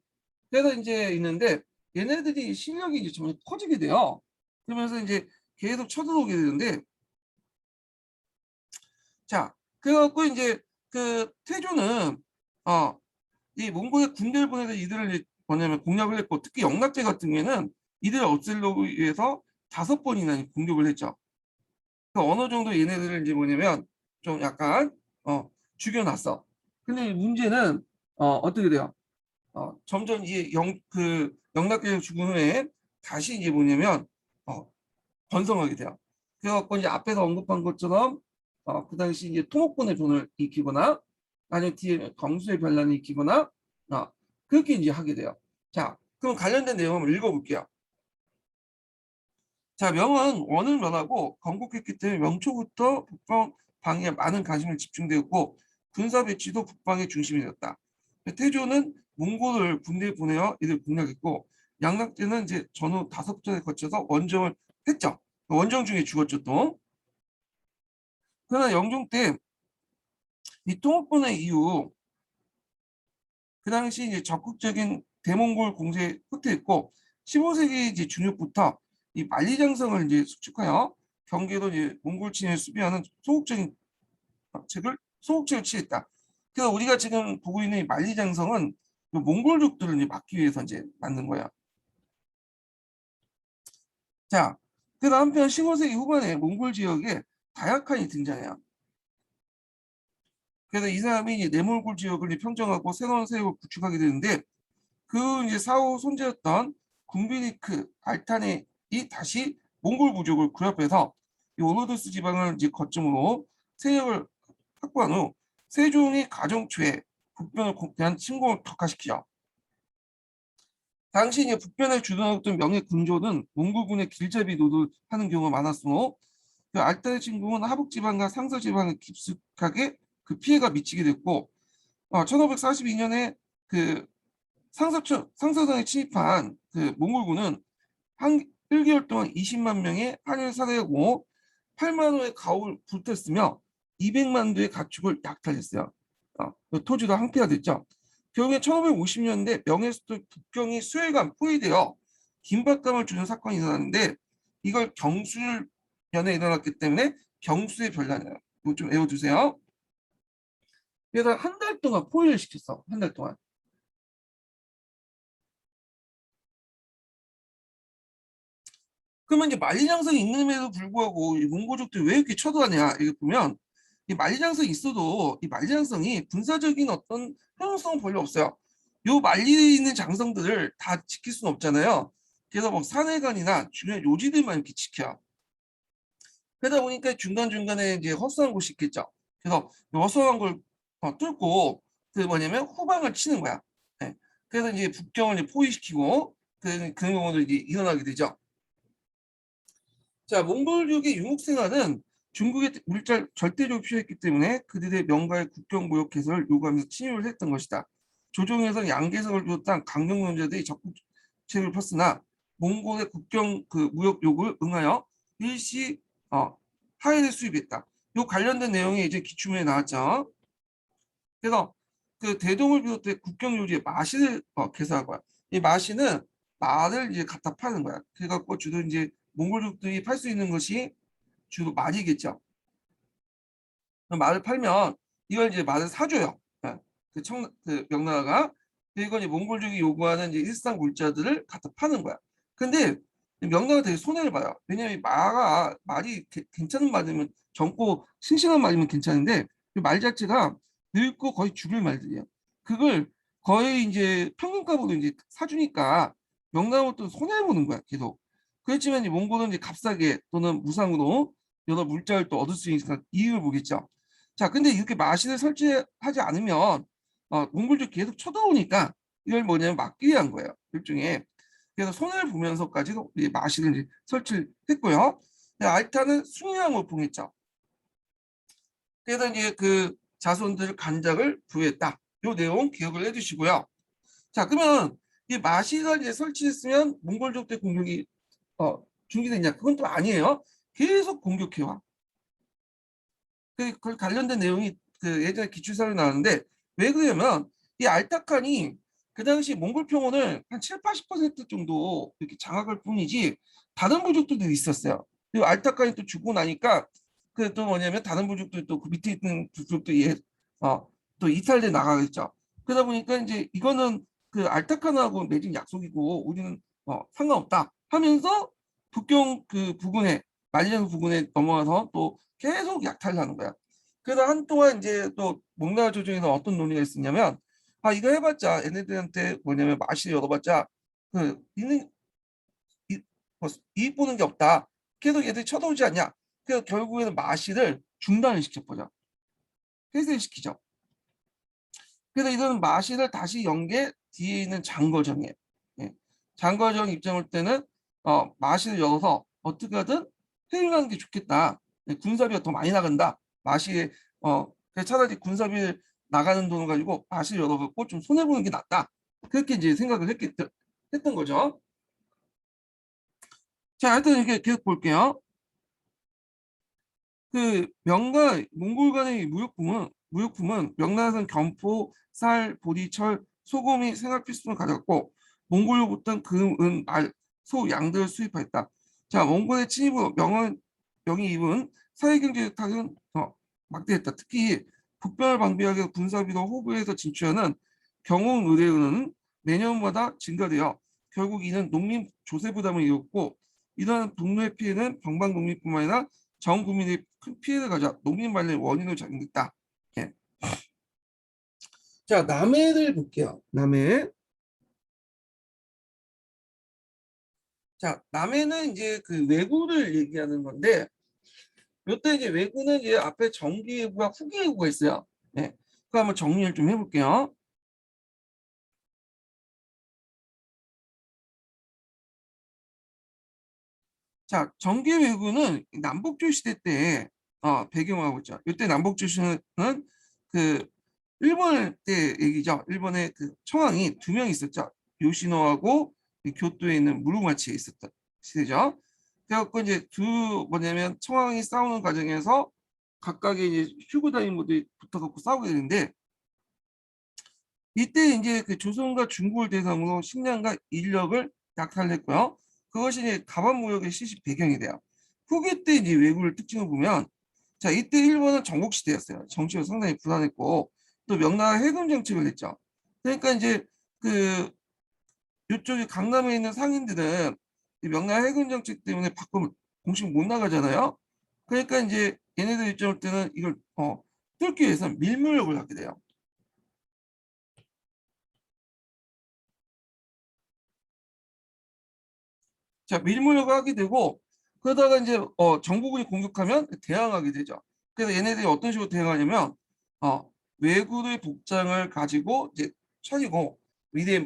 그래서 이제 있는데 얘네들이 실력이 이제 점점 커지게 돼요. 그러면서 이제 계속 쳐들어오게 되는데, 자, 그래갖고 이제 그 태조는 이 몽골의 군대를 보내서 이들을 뭐냐면 공략을 했고, 특히 영락제 같은 경우에는 이들을 없애려고 위해서 5번이나 공격을 했죠. 그 어느 정도 얘네들을 이제 뭐냐면 좀 약간 죽여놨어. 근데 문제는 어떻게 돼요? 점점 이제 그 영락제가 죽은 후에 다시 이제 뭐냐면 번성하게 돼요. 그래갖고 이제 앞에서 언급한 것처럼 그 당시 이제 토목군의 돈을 익히거나 아니면 뒤에 경수의 반란을 익히거나 그렇게 이제 하게 돼요. 자, 그럼 관련된 내용 한번 읽어볼게요. 자, 명은 원을 면하고 건국했기 때문에 명초부터 북방 방에 많은 관심을 집중되었고 군사 배치도 북방의 중심이 되었다. 태조는 몽골을 군대에 보내어 이를 공략했고 양락제는 이제 전후 5번에 거쳐서 원정을 했죠. 원정 중에 죽었죠 또. 그러나 영종 때 이 통합군의 이후 그 당시 이제 적극적인 대몽골 공세에 후퇴했고 15세기 이제 중엽부터 이 만리장성을 이제 수축하여 경계도 이제 몽골 침해를 수비하는 소극책을 취했다. 그래서 우리가 지금 보고 있는 이 만리장성은 몽골족들을 이제 막기 위해서 이제 만든 거야. 자, 그래서 한편 15세기 후반에 몽골 지역에 다약한이 등장해요. 그래서 이 사람이 이제 내몰골 지역을 평정하고 새로운 세력을 구축하게 되는데 그 이제 사후 손재였던 궁비리크 알타네이 다시 몽골 부족을 구협해서 이 오로도스 지방을 이제 거점으로 세력을 확보한 후 세종이 가정 초에 북변을 대한 침공을 격화시키죠. 당시 이제 북변을 주도하던 명예 군조는 몽골군의 길잡이 노릇하는 경우가 많았으므로 그 알타네 침공은 하북 지방과 상서 지방에 깊숙하게 그 피해가 미치게 됐고 1542년에 그 상서성에 침입한 그 몽골군은 한 1개월 동안 20만 명의 한일 살해하고 8만 호의 가옥을 불탔으며 200만 대의 가축을 약탈했어요. 토지도 항폐화됐죠. 결국에 1550년대 명예수도 북경이 수해가 포위되어 긴박감을 주는 사건이 일어났는데 이걸 경술연에 일어났기 때문에 경수의 변란이에요. 이거 좀 외워두세요. 그래서 한 달 동안 포위를 시켰어. 한 달 동안. 그러면 이제 만리장성이 있는데도 불구하고 이 몽고족들이 왜 이렇게 쳐들어가냐 이거 보면 이 만리장성이 있어도 이 만리장성이 군사적인 어떤 효용성은 별로 없어요. 요 만리에 있는 장성들을 다 지킬 수는 없잖아요. 그래서 뭐 산해관이나 중요한 요지들만 이렇게 지켜. 그러다 보니까 중간중간에 이제 허술한 곳이 있겠죠. 그래서 허술한 걸 뚫고 그 뭐냐면 후방을 치는 거야. 네. 그래서 이제 북경을 이제 포위시키고 그런 경우도 이제 일어나게 되죠. 자, 몽골족의 유목생활은 중국의 물자 절대적으로 필요했기 때문에 그들의 명가의 국경무역 개설을 요구하면서 침입을 했던 것이다. 조정에서 양계석을 비롯한 강경론자들이 적극책을 폈으나 몽골의 국경 그 무역 요구를 응하여 일시 하해를 수입했다. 요 관련된 내용이 이제 기출문에 나왔죠. 그래서 그 대동을 비롯해 국경 요지에 마시를 개설한 거야. 이 마시는 말을 이제 갖다 파는 거야. 그래갖고 주로 이제 몽골족들이 팔 수 있는 것이 주로 말이겠죠. 말을 팔면 이걸 이제 말을 사줘요. 예. 그 명나라가. 그리고 이제 몽골족이 요구하는 이제 일상 물자들을 갖다 파는 거야. 근데 명나라가 되게 손해를 봐요. 왜냐면 말이 괜찮은 말이면 젊고 싱싱한 말이면 괜찮은데 그 말 자체가 늙고 거의 죽을 말들이에요. 그걸 거의 이제 평균값으로 이제 사주니까 명나라부터 손해를 보는 거야, 계속. 그렇지만 이제 몽골은 이제 값싸게 또는 무상으로 여러 물자를 또 얻을 수 있으니까 이익을 보겠죠. 자, 근데 이렇게 마신을 설치하지 않으면 몽골족이 계속 쳐들어오니까 이걸 뭐냐면 막기 위한 거예요. 일종의. 그래서 손해를 보면서까지도 이 마신을 이제 설치를 했고요. 알타는 숭양을 봉했죠. 그래서 이제 그 자손들 간작을 부여했다. 이 내용 기억을 해주시고요. 자, 그러면 이 마시가 이제 설치했으면 몽골족들 공격이 중지되냐? 그건 또 아니에요. 계속 공격해와. 그 관련된 내용이 그 예전에 기출사로 나왔는데 왜 그러냐면 이 알타칸이 그 당시 몽골 평원을 한 7, 80% 정도 이렇게 장악할 뿐이지 다른 부족들도 있었어요. 그리고 알타칸이 또 죽고 나니까 그 또 뭐냐면 다른 부족들 또 그 밑에 있는 부족들이 또 이탈돼 나가겠죠. 그러다 보니까 이제 이거는 그 알타칸하고 맺은 약속이고 우리는 상관없다 하면서 북경 그 부근에 말리장 부근에 넘어와서 또 계속 약탈을 하는 거야. 그래서 한동안 이제 또蒙나라 조정에서 어떤 논의가 있었냐면 이거 해봤자 얘네들한테 뭐냐면 맛이 열어봤자 그 있는 이익 보는 게 없다. 계속 얘들이 쳐들어오지 않냐. 그래서 결국에는 마시를 중단을 시켜보자. 폐쇄시키죠. 그래서 이런 마시를 다시 연 게 뒤에 있는 장거정이에요. 예. 장거정 입장일 때는 마시를 열어서 어떻게 하든 해임하는 게 좋겠다. 예, 군사비가 더 많이 나간다. 마시에 차라리 군사비 나가는 돈을 가지고 마시를 열어갖고 좀 손해 보는 게 낫다. 그렇게 이제 생각을 했던 거죠. 자, 하여튼 이렇게 계속 볼게요. 그 명가 몽골 간의 무역품은 명나라는 견포, 쌀, 보리, 철, 소금이 생활 필수품을 가져갔고 몽골로부터 금, 은, 말, 소, 양들을 수입하였다. 자, 몽골의 침입으로 명이 입은 사회경제 타격은 막대했다. 특히 북변을 방비하기 위해 군사비로 호구에서 진출하는 경호원 의뢰는 매년마다 증가되어 결국 이는 농민 조세 부담을 이뤘고 이러한 북로의 피해는 방방 농민뿐만 아니라 전 국민이 큰 피해를 가져 농민 말의 원인으로 작용했다. 예. 자, 남해를 볼게요. 남해. 자, 남해는 이제 그 왜구를 얘기하는 건데, 이때 이제 왜구는 이제 앞에 정기예구와 후기예구가 있어요. 예. 그 한번 정리를 좀 해볼게요. 자, 정기왜구는 남북조 시대 때 배경하고 있죠. 이때 남북조 시대는 그 일본 때 얘기죠. 일본의 그 청왕이 두 명 있었죠. 요시노하고 교토에 있는 무루마치에 있었던 시대죠. 그래갖고 이제 뭐냐면 청왕이 싸우는 과정에서 각각의 이제 휴고다인모들이 붙어갖고 싸우게 되는데 이때 이제 그 조선과 중국을 대상으로 식량과 인력을 약탈했고요. 그것이 이제 가반 무역의 시식 배경이 돼요. 후기 때 이제 외국을 특징을 보면 자 이때 일본은 전국 시대였어요. 정치가 상당히 불안했고 또 명나라 해금 정책을 했죠. 그러니까 이제 그 이쪽에 강남에 있는 상인들은 이 명나라 해금 정책 때문에 밖으로 공식 못 나가잖아요. 그러니까 이제 얘네들 입장일 때는 이걸 뚫기 위해서 밀무역을 하게 돼요. 자, 밀무역을 하게 되고 그러다가 이제 정부군이 공격하면 대항하게 되죠. 그래서 얘네들이 어떤 식으로 대항하냐면 왜구의 복장을 가지고 이제 차리고 미대에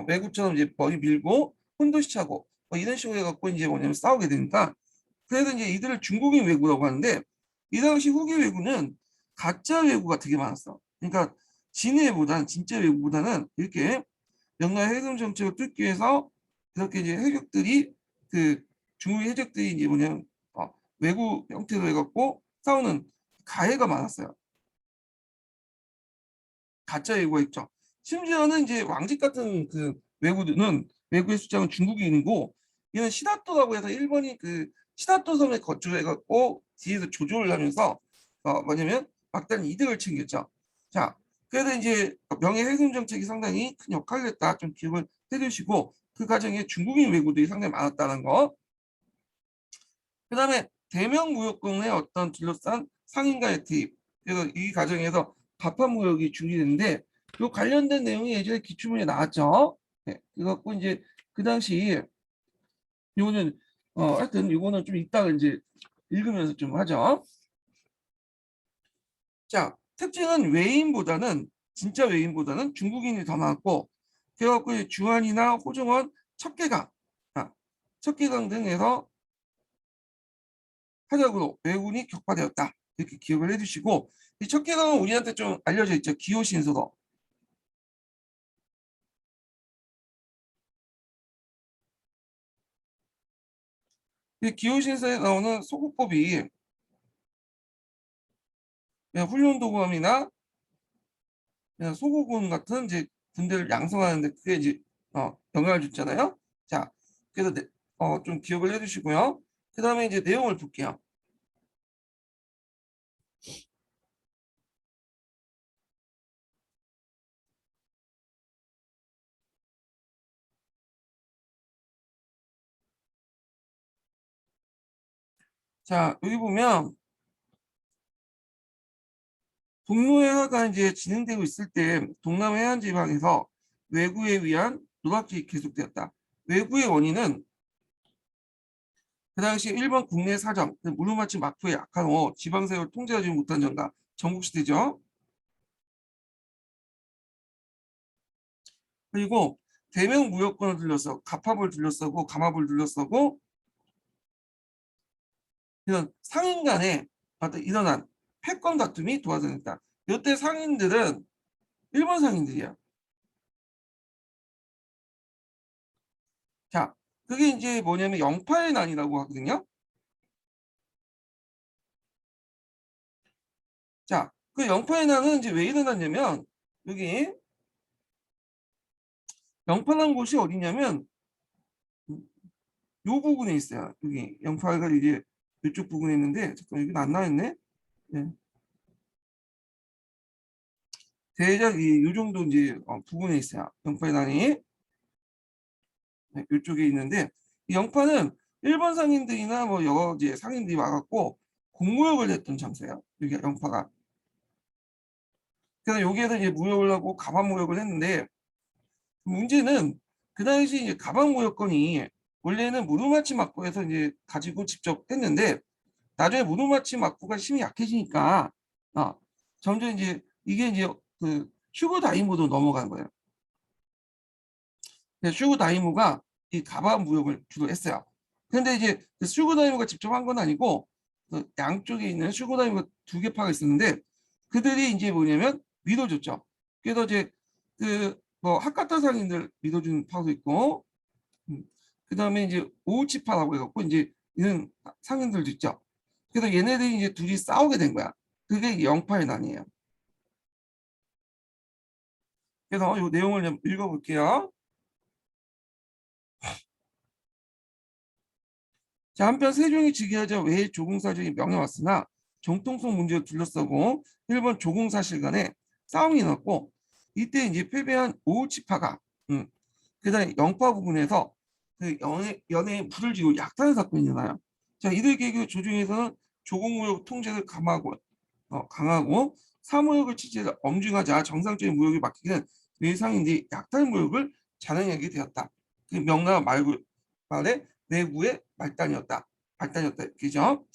왜구처럼 이제 머리 밀고 혼도시 차고 이런 식으로 해갖고 이제 뭐냐면 싸우게 되니까 그래서 이제 이들을 중국인 왜구라고 하는데 이 당시 후기 왜구는 가짜 왜구가 되게 많았어. 그러니까 진해보다는 진짜 왜구보다는 이렇게 명나라 해금 정책을 뚫기 위해서 그렇게 이제 해적들이 그 중국 해적들이 이제 뭐냐면 외국 형태로 해갖고 싸우는 가해가 많았어요. 가짜 외구가 있죠. 심지어는 이제 왕직 같은 그 외구들은 외구의 숫자는 중국인이고 얘는 시다토라고 해서 일본이 그 시다토 섬에 거주해갖고 뒤에서 조종을 하면서 뭐냐면 막다른 이득을 챙겼죠. 자, 그래서 이제 명예 해금 정책이 상당히 큰 역할을 했다. 좀 기억을 해두시고 그 과정에 중국인 왜구들이 상당히 많았다는 거. 그다음에 대명 무역권의 어떤 둘러싼 상인과의 투입. 그래서 이 과정에서 갑판 무역이 중지됐는데 그 관련된 내용이 예전에 기출문에 나왔죠. 네, 그래갖고 이제 그 당시 요거는 하여튼 요거는 좀 이따가 이제 읽으면서 좀 하죠. 자, 특징은 외인보다는 진짜 외인보다는 중국인이 더 많았고 그래갖고 주한이나 호정원, 척계강, 척계강 등에서 활약으로 왜군이 격파되었다. 이렇게 기억을 해주시고 이 척계강은 우리한테 좀 알려져 있죠. 기호신서도. 이 기호신서에 나오는 소국법이 그냥 훈련도감이나 그냥 소국군 같은 이제 군대를 양성하는데 그게 이제 영향을 줬잖아요. 자, 그래서 좀 기억을 해주시고요. 그 다음에 이제 내용을 볼게요. 자, 여기 보면 동로해화가 이제 진행되고 있을 때 동남 해안 지방에서 왜구에 의한 노략질이 계속되었다. 왜구의 원인은 그 당시 일본 국내 사정, 무르마치 막부의 약한 후 지방세를 통제하지 못한 점과 전국시대죠. 그리고 대명 무역권을 둘러싸고 갑합을 둘러싸고 감합을 둘러싸고 이런 상인 간에 어떤 일어난 패권 다툼이 도화전했다. 이때 상인들은 일본 상인들이야. 자, 그게 이제 뭐냐면 영파의 난이라고 하거든요. 자, 그 영파의 난은 이제 왜 일어났냐면 여기 영파란 곳이 어디냐면 요 부분에 있어요. 여기 영파가 이제 이쪽 부분에 있는데 잠깐 여기는 안 나왔네. 네. 대략 이 정도 이제 부분에 있어요. 영파의 난이 네, 이쪽에 있는데 이 영파는 일본 상인들이나 뭐 여러 이제 상인들이 와갖고 공무역을 했던 장소예요. 여기 영파가. 그래서 여기에서 이제 무역을 하고 가방 무역을 했는데 문제는 그 당시 이제 가방 무역권이 원래는 무르마치 막부에서 이제 가지고 직접 했는데 나중에 무르마치 막부가 힘이 약해지니까 어, 점점 이제 이게 이제 그 슈고 다이모로 넘어간 거예요. 슈고 다이모가 이 가방 무역을 주로 했어요. 근데 이제 그 슈고 다이모가 직접 한 건 아니고 그 양쪽에 있는 슈고 다이모가 두 개 파가 있었는데 그들이 이제 뭐냐면 믿어줬죠. 그래서 이제 그 뭐 하카타 상인들 믿어준 파도 있고 그다음에 이제 오우치파라고 해갖고 이제 이런 상인들도 있죠. 그래서 얘네들이 이제 둘이 싸우게 된 거야. 그게 영파의 난이에요. 그래서 이 내용을 좀 읽어볼게요. 자, 한편 세종이 즉위하자 외해 조공사정이 명해왔으나 정통성 문제를 둘러싸고 일본 조공사실 간에 싸움이 났고 이때 이제 패배한 오우치파가 그다음에 영파 부분에서 그 연해에 불을 지고 약탈 사건이 일어나요. 자, 이들 계획 조정에서는 조공무역 통제를 강하고 사무역을 취재를 엄중하자 정상적인 무역이 막히는 외상인들이 약탈 무역을 잔행하게 되었다. 그 명나라 말에 외구의 말단이었다. 발단이었다. 이렇게죠.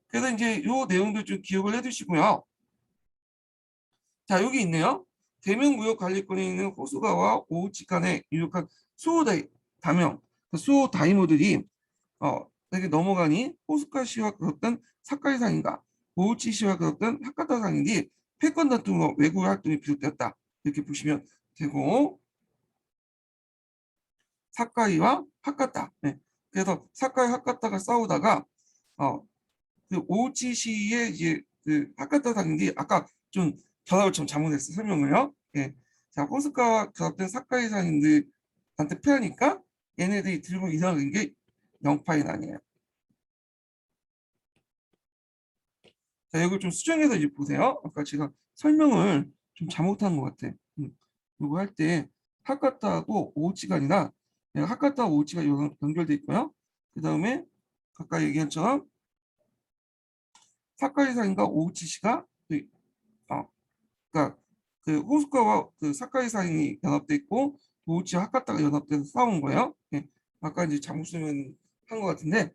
그래서 이제 요 내용도 좀 기억을 해두시고요. 자, 여기 있네요. 대명무역관리권에 있는 호수가와 오우치 간에 유력한 수호 다명, 수호 다이모들이 여기 넘어가니 호스카시와 그었던 사카이상인가 오우치시와 그었던 하카타상인이 패권 다툼으로 외국 활동이 비롯되었다. 이렇게 보시면 되고 사카이와 하카타. 네. 그래서 사카이 하카타가 싸우다가 그 오우치시의 이제 그 하카타상인이 아까 좀 결합을 좀 잘못했어 설명을요. 예. 자 호스카와 그었던 사카이상인들한테 패하니까 얘네들이 들고 일어나는 게 영파인 아니에요. 자, 이걸 좀 수정해서 이제 보세요. 아까 제가 설명을 좀 잘못한 것 같아. 이거 할 때 하카타하고 오우치가 아니라 내가 하카타와 오우치가 연결돼 있고요. 그 다음에 아까 얘기한 것처럼 사카이상인과 오우치시가 그러니까 그 호스카와 그 사카이상이 연합돼 있고 오우치와 하카타가 연합돼서 싸운 거예요. 예. 아까 이제 잘못 설명한 것 같은데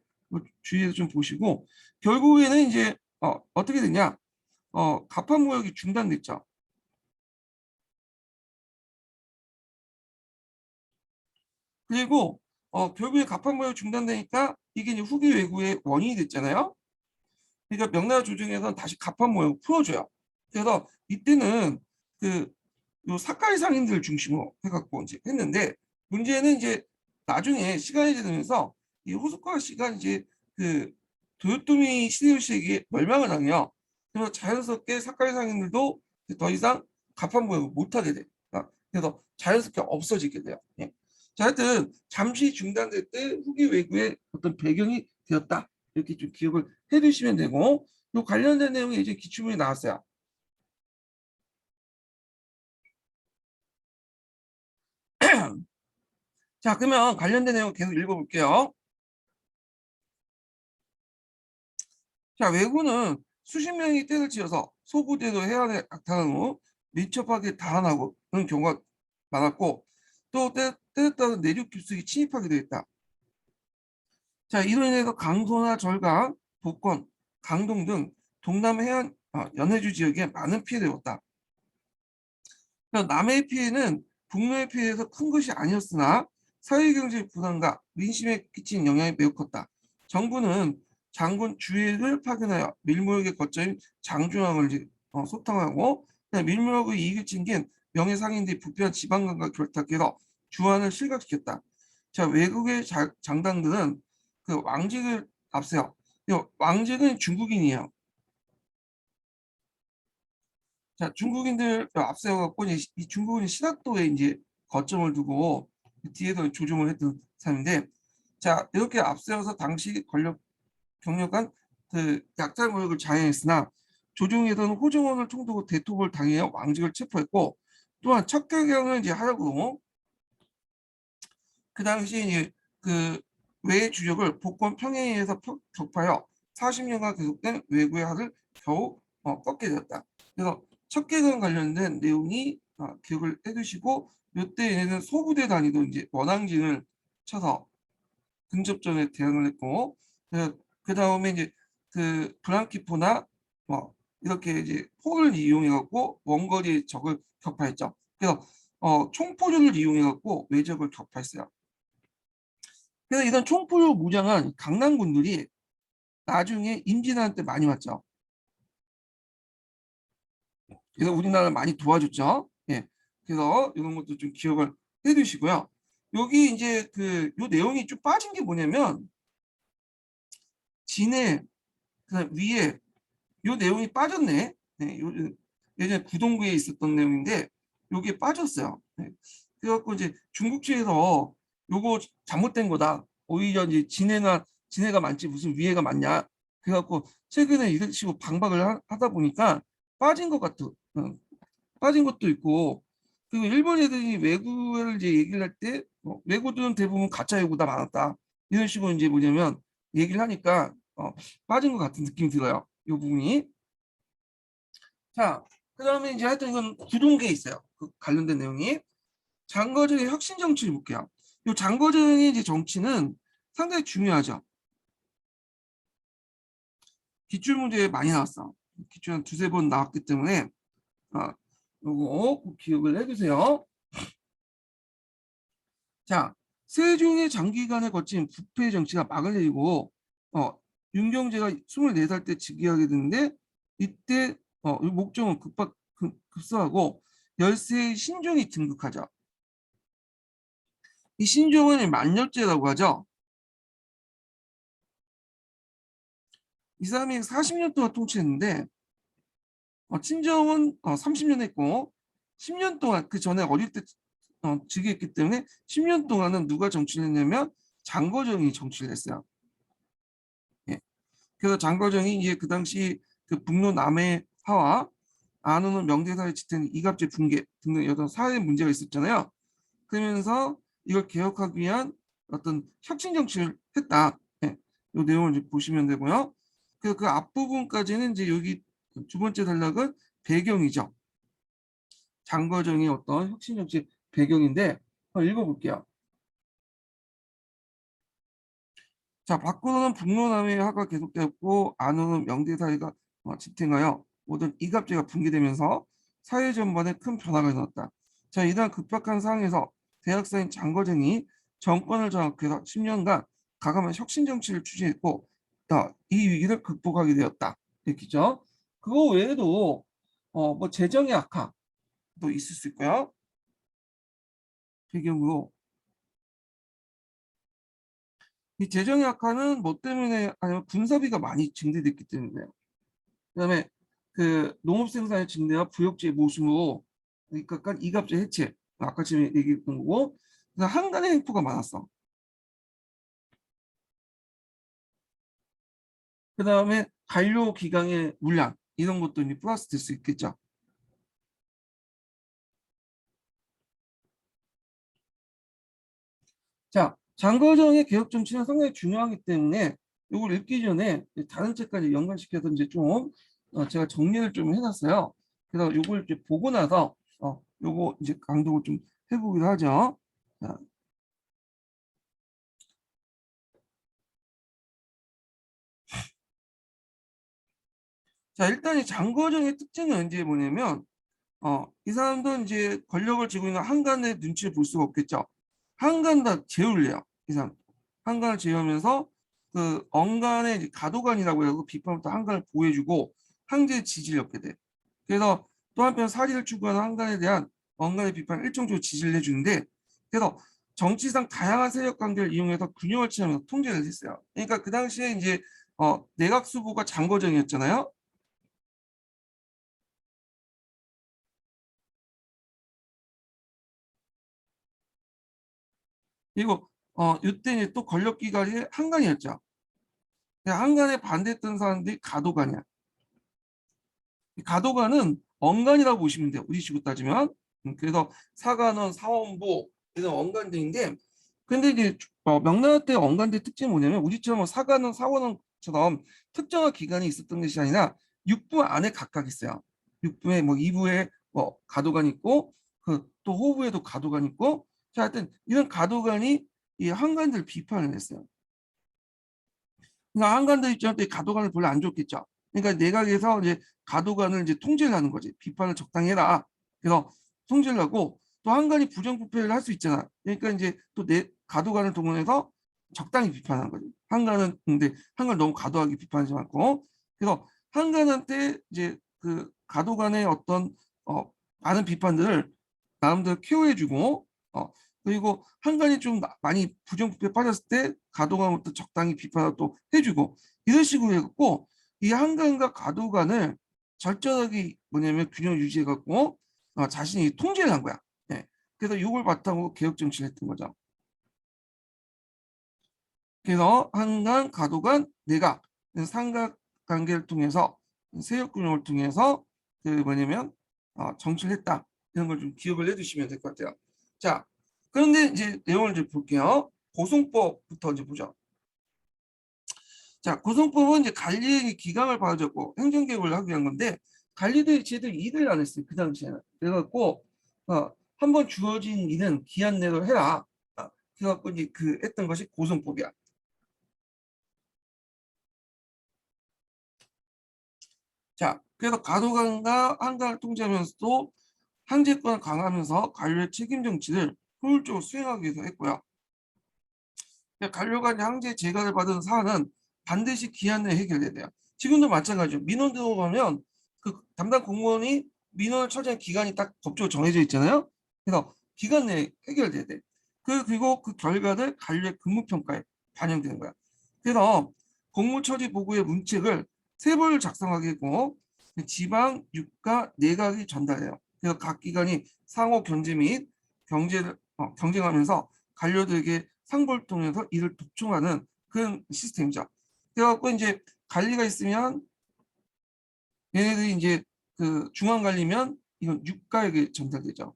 주의해서 좀 보시고 결국에는 이제 어떻게 되냐? 가판무역이 중단됐죠. 그리고 결국에 가판무역이 중단되니까 이게 이제 후기 왜구의 원인이 됐잖아요. 그러니까 명나라 조정에서는 다시 가판무역을 풀어줘요. 그래서 이때는 그 요 사카이 상인들 중심으로 해갖고 이제 했는데 문제는 이제 나중에 시간이 지나면서 이 호소카 씨가 이제 그 도요토미 히데요시에게 멸망을 당해요. 그래서 자연스럽게 사카이 상인들도 더 이상 가판무역을 못하게 돼. 그래서 자연스럽게 없어지게 돼요. 예. 자, 하여튼 잠시 중단될 때 후기 외구의 어떤 배경이 되었다. 이렇게 좀 기억을 해두시면 되고 이 관련된 내용이 이제 기출문이 나왔어요. 자, 그러면 관련된 내용 계속 읽어볼게요. 자, 왜구는 수십 명이 떼를 지어서 소부대도 해안에 악탄한 후 민첩하게 달아나고 그런 경우가 많았고 또 때에 따라 내륙 깊숙이 침입하기도 했다. 자, 이로 인해서 강소나 절강, 복권, 강동 등 동남 해안 연해주 지역에 많은 피해를 입었다. 남해의 피해는 북로의 피해에서 큰 것이 아니었으나 사회경제 불안과 민심에 끼친 영향이 매우 컸다. 정부는 장군 주해를 파견하여 밀무역의 거점인 장중항을 소탕하고 밀무역의 이익을 챙긴 명예상인들이 부패한 지방간과 결탁해서 주한을 실각시켰다. 자, 외국의 장당들은 그 왕직을 앞세워. 왕직은 중국인이에요. 자, 중국인들 앞세워갖고 이 중국인 신학도에 이제 거점을 두고 뒤에서 조종을 했던 사람인데, 자, 이렇게 앞세워서 당시 경력한 그 약탈 무역을 자행했으나 조종에서는 호정원을 총두고 대토를 당해 왕직을 체포했고, 또한 척결경을 이제 하려고 그 당시 이제 그 외의 주력을 복권 평행에서 격파하여 40년간 계속된 외구의 할을 겨우 꺾게 되었다. 그래서 척결경 관련된 내용이 기억을 해두시고 이때 얘네는 소부대 단위도 이제 원항진을 쳐서 근접전에 대응을 했고 그 다음에 이제 그 브랑키포나 뭐 이렇게 이제 포를 이용해 갖고 원거리 적을 격파했죠. 그래서 총포류를 이용해 갖고 외적을 격파했어요. 그래서 이런 총포로 무장한 강남군들이 나중에 임진왜란 때 많이 왔죠. 그래서 우리나라를 많이 도와줬죠. 예. 그래서 이런 것도 좀 기억을 해두시고요. 여기 이제 그 요 내용이 좀 빠진 게 뭐냐면 진해 그 위에 요 내용이 빠졌네. 네, 예전에 구동구에 있었던 내용인데 여기에 빠졌어요. 네. 그래갖고 이제 중국 측에서 요거 잘못된 거다. 오히려 이제 진해가 많지 무슨 위해가 많냐. 그래갖고 최근에 이런 식으로 방박을 하다 보니까 빠진 것 같아. 빠진 것도 있고 그리고 일본 애들이 외구를 이제 얘기를 할 때 외구들은 대부분 가짜 외구다 많았다. 이런 식으로 이제 뭐냐면 얘기를 하니까 빠진 것 같은 느낌이 들어요. 이 부분이. 자, 그 다음에 이제 하여튼 이건 구동계에 있어요. 그 관련된 내용이. 장거정의 혁신 정치를 볼게요. 이 장거정의 이제 정치는 상당히 중요하죠. 기출문제에 많이 나왔어. 기출 한 두세 번 나왔기 때문에 요거 꼭 기억을 해주세요. 자, 세종의 장기간에 거친 부패 정치가 막을 내리고 윤경제가 24살 때 즉위하게 되는데 이때 목정은 급사하고 열세의 신종이 등극하죠. 이 신종은 만년제라고 하죠. 이 사람이 40년 동안 통치했는데 친정은 30년 했고 10년 동안 그 전에 어릴 때 즉위했기 때문에 10년 동안은 누가 정치를 했냐면 장거정이 정치를 했어요. 예. 그래서 장거정이 이제 그 당시 그 북로 남해 하와 안호는 명대사에 짙은 이갑제 붕괴 등등 여러 사회 문제가 있었잖아요. 그러면서 이걸 개혁하기 위한 어떤 혁신 정치를 했다. 예. 이 내용을 이제 보시면 되고요. 그 앞부분까지는 이제 여기 두 번째 단락은 배경이죠. 장거정의 어떤 혁신 정치 배경인데 읽어볼게요. 자, 밖으로는 북로남해 화가 계속되었고 안으로는 명대사회가 지탱하여 모든 이갑제가 붕괴되면서 사회 전반에 큰 변화가 일어났다. 자, 이러한 급박한 상황에서 대학사인 장거정이 정권을 장악해서 10년간 가감한 혁신 정치를 추진했고 이 위기를 극복하게 되었다. 이렇게죠. 그거 외에도 뭐 재정의 악화도 있을 수 있고요. 배경으로 이 재정의 악화는 뭐 때문에 아니면 군사비가 많이 증대됐기 때문에요. 그다음에 그 농업 생산의 증대와 부역지의 모순으로 그러니까 이갑제 해체 아까 지금 얘기했던 거고 한간의 횡포가 많았어. 그다음에 관료 기강의 문란 이런 것도 이제 플러스 될 수 있겠죠. 자, 장거정의 개혁 정치는 상당히 중요하기 때문에 이걸 읽기 전에 다른 책까지 연관시켜서 이제 좀 제가 정리를 좀 해놨어요. 그래서 이걸 이제 보고 나서 요거 이제 강독을 좀 해보기로 하죠. 자, 일단 이 장거정의 특징은 이제 뭐냐면 이 사람도 이제 권력을 쥐고 있는 한간의 눈치를 볼 수가 없겠죠. 한간 다 제울래요. 이 사람 한간을 제우면서 그 언간의 이제 가도관이라고 해서 비판부터 한간을 보호해주고 황제의 지지를 얻게 돼. 그래서 또 한편 사리를 추구하는 한간에 대한 언간의 비판을 일정적으로 지지를 해주는데 그래서 정치상 다양한 세력 관계를 이용해서 균형을 취하면서 통제를 했어요. 그러니까 그 당시에 이제 내각 수보가 장거정이었잖아요. 그리고 이때 이제 또 권력 기관이 한간이었죠. 한간에 반대했던 사람들이 가도관이야. 가도관은 언간이라고 보시면 돼요. 우리 식으로 따지면. 그래서 사관원, 사원부 이런 언간들인데 근데 이제 명나라 때 언간대 특징이 뭐냐면 우리처럼 사관원, 사원원처럼 특정한 기관이 있었던 것이 아니라 육부 안에 각각 있어요. 육부에 뭐 이부에 뭐 가도관이 있고 그 또 호부에도 가도관이 있고 자 하여튼 이런 가도관이 이 한관들 비판을 했어요. 그러니까 한간들 입장에서 가도관을 별로 안 좋겠죠. 그러니까 내각에서 이제 가도관을 이제 통제를 하는 거지. 비판을 적당히 해라. 그래서 통제를 하고 또 한간이 부정부패를 할 수 있잖아. 그러니까 이제 또 내 가도관을 동원해서 적당히 비판하는 거지. 한간은 근데 한간 너무 과도하게 비판하지 않고 그래서 한간한테 이제 그 가도관의 어떤 많은 비판들을 나름대로 케어해주고 그리고 한간이 좀 많이 부정부패에 빠졌을 때 가도관부터 적당히 비판을 또 해주고 이런 식으로 해갖고 이 한간과 가도관을 절저하게 뭐냐면 균형 유지해갖고 자신이 통제를 한 거야. 예. 그래서 이걸 바탕으로 개혁 정치를 했던 거죠. 그래서 한간, 가도관, 내각 삼각관계를 통해서 세력 균형을 통해서 그 뭐냐면 정치를 했다. 이런 걸 좀 기억을 해두시면 될 것 같아요. 자, 그런데 이제 내용을 좀 볼게요. 고송법부터 이제 보죠. 자, 고송법은 이제 관리의 기강을 봐줬고 행정개혁을 하기 위한 건데 관리들이 제대로 일을 안 했어요. 그 당시에는. 그래갖고 한번 주어진 일은 기한 내로 해라. 그래갖고 이제 그 했던 것이 고송법이야. 자, 그래서 가도관과 한강을 통제하면서도 항제권을 강화하면서 관료의 책임 정치를 효율적으로 수행하기 위해서 했고요. 관료가 항제 재가를 받은 사안은 반드시 기한 내에 해결돼야 돼요. 지금도 마찬가지죠. 민원 들어가면 그 담당 공무원이 민원을 처리한 기간이 딱 법적으로 정해져 있잖아요. 그래서 기간 내에 해결돼야 돼. 그리고 그 결과를 관료의 근무평가에 반영되는 거야. 그래서 공무처리 보고의 문책을 세 번을 작성하게 되고 지방, 유가, 내각이 전달해요. 그래서 각 기관이 상호 견제 및 경쟁하면서 관료들에게 상보를 통해서 이를 독촉하는 그런 시스템이죠. 그래갖고 이제 관리가 있으면 얘네들이 이제 그 중앙 관리면 이건 육가에게 전달되죠.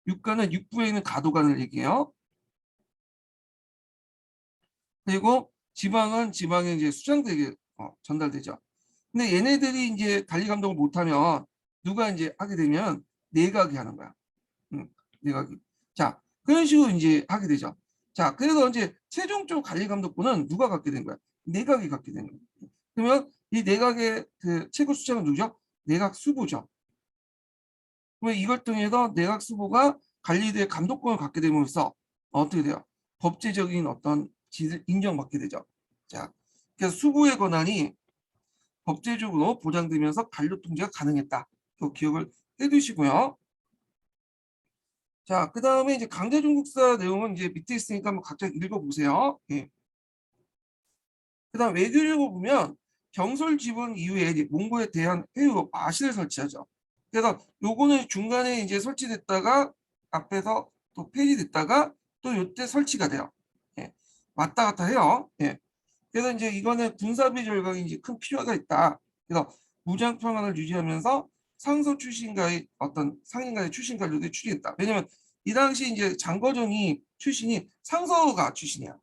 육가는 육부에 있는 가도관을 얘기해요. 그리고 지방은 지방에 이제 수장들에게 전달되죠. 근데 얘네들이 이제 관리 감독을 못하면 누가 이제 하게 되면 내각이 하는 거야. 내각이. 자, 그런 식으로 이제 하게 되죠. 자, 그래서 이제 최종적 관리 감독권은 누가 갖게 된 거야? 내각이 갖게 되는 거야. 그러면 이 내각의 그 최고 수장은 누구죠? 내각 수보죠. 그러면 이걸 통해서 내각 수보가 관리대의 감독권을 갖게 되면서 어떻게 돼요? 법제적인 어떤 지를 인정받게 되죠. 자, 그래서 수보의 권한이 법제적으로 보장되면서 관료 통제가 가능했다. 그 기억을 해두시고요. 자, 그 다음에 이제 강제중국사 내용은 이제 밑에 있으니까 한번 각자 읽어보세요. 예. 그 다음 외교력을 보면 경솔 지분 이후에 이제 몽고에 대한 회유 아시를 설치하죠. 그래서 요거는 중간에 이제 설치됐다가 앞에서 또 폐지됐다가 또 요때 설치가 돼요. 예. 왔다 갔다 해요. 예. 그래서 이제 이거는 군사비 절감이 이제 큰 필요가 있다. 그래서 무장 평안을 유지하면서 상소 출신과의 어떤 상인과의 출신 관료들이 추리했다. 왜냐면 이 당시 이제 장거정이 출신이 상서가 출신이야.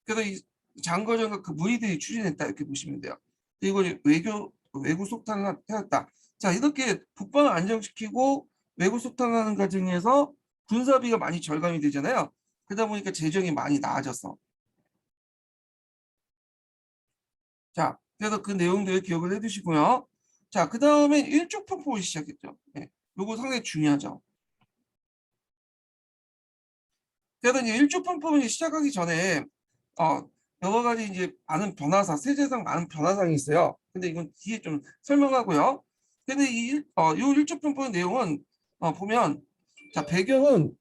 그래서 이 장거정과 그 무리들이 추진했다 이렇게 보시면 돼요. 그리고 외구 속탄을 해왔다. 자, 이렇게 북방을 안정시키고 외구 속탄하는 과정에서 군사비가 많이 절감이 되잖아요. 그러다 보니까 재정이 많이 나아졌어. 자, 그래서 그 내용들 기억을 해두시고요. 자, 그 다음에 일족편법을 시작했죠. 네, 요거 상당히 중요하죠. 그래서 이제 일족편법을 시작하기 전에 여러 가지 이제 많은 변화사, 세제상 많은 변화상이 있어요. 근데 이건 뒤에 좀 설명하고요. 근데 요 일족편법 내용은 보면 자, 배경은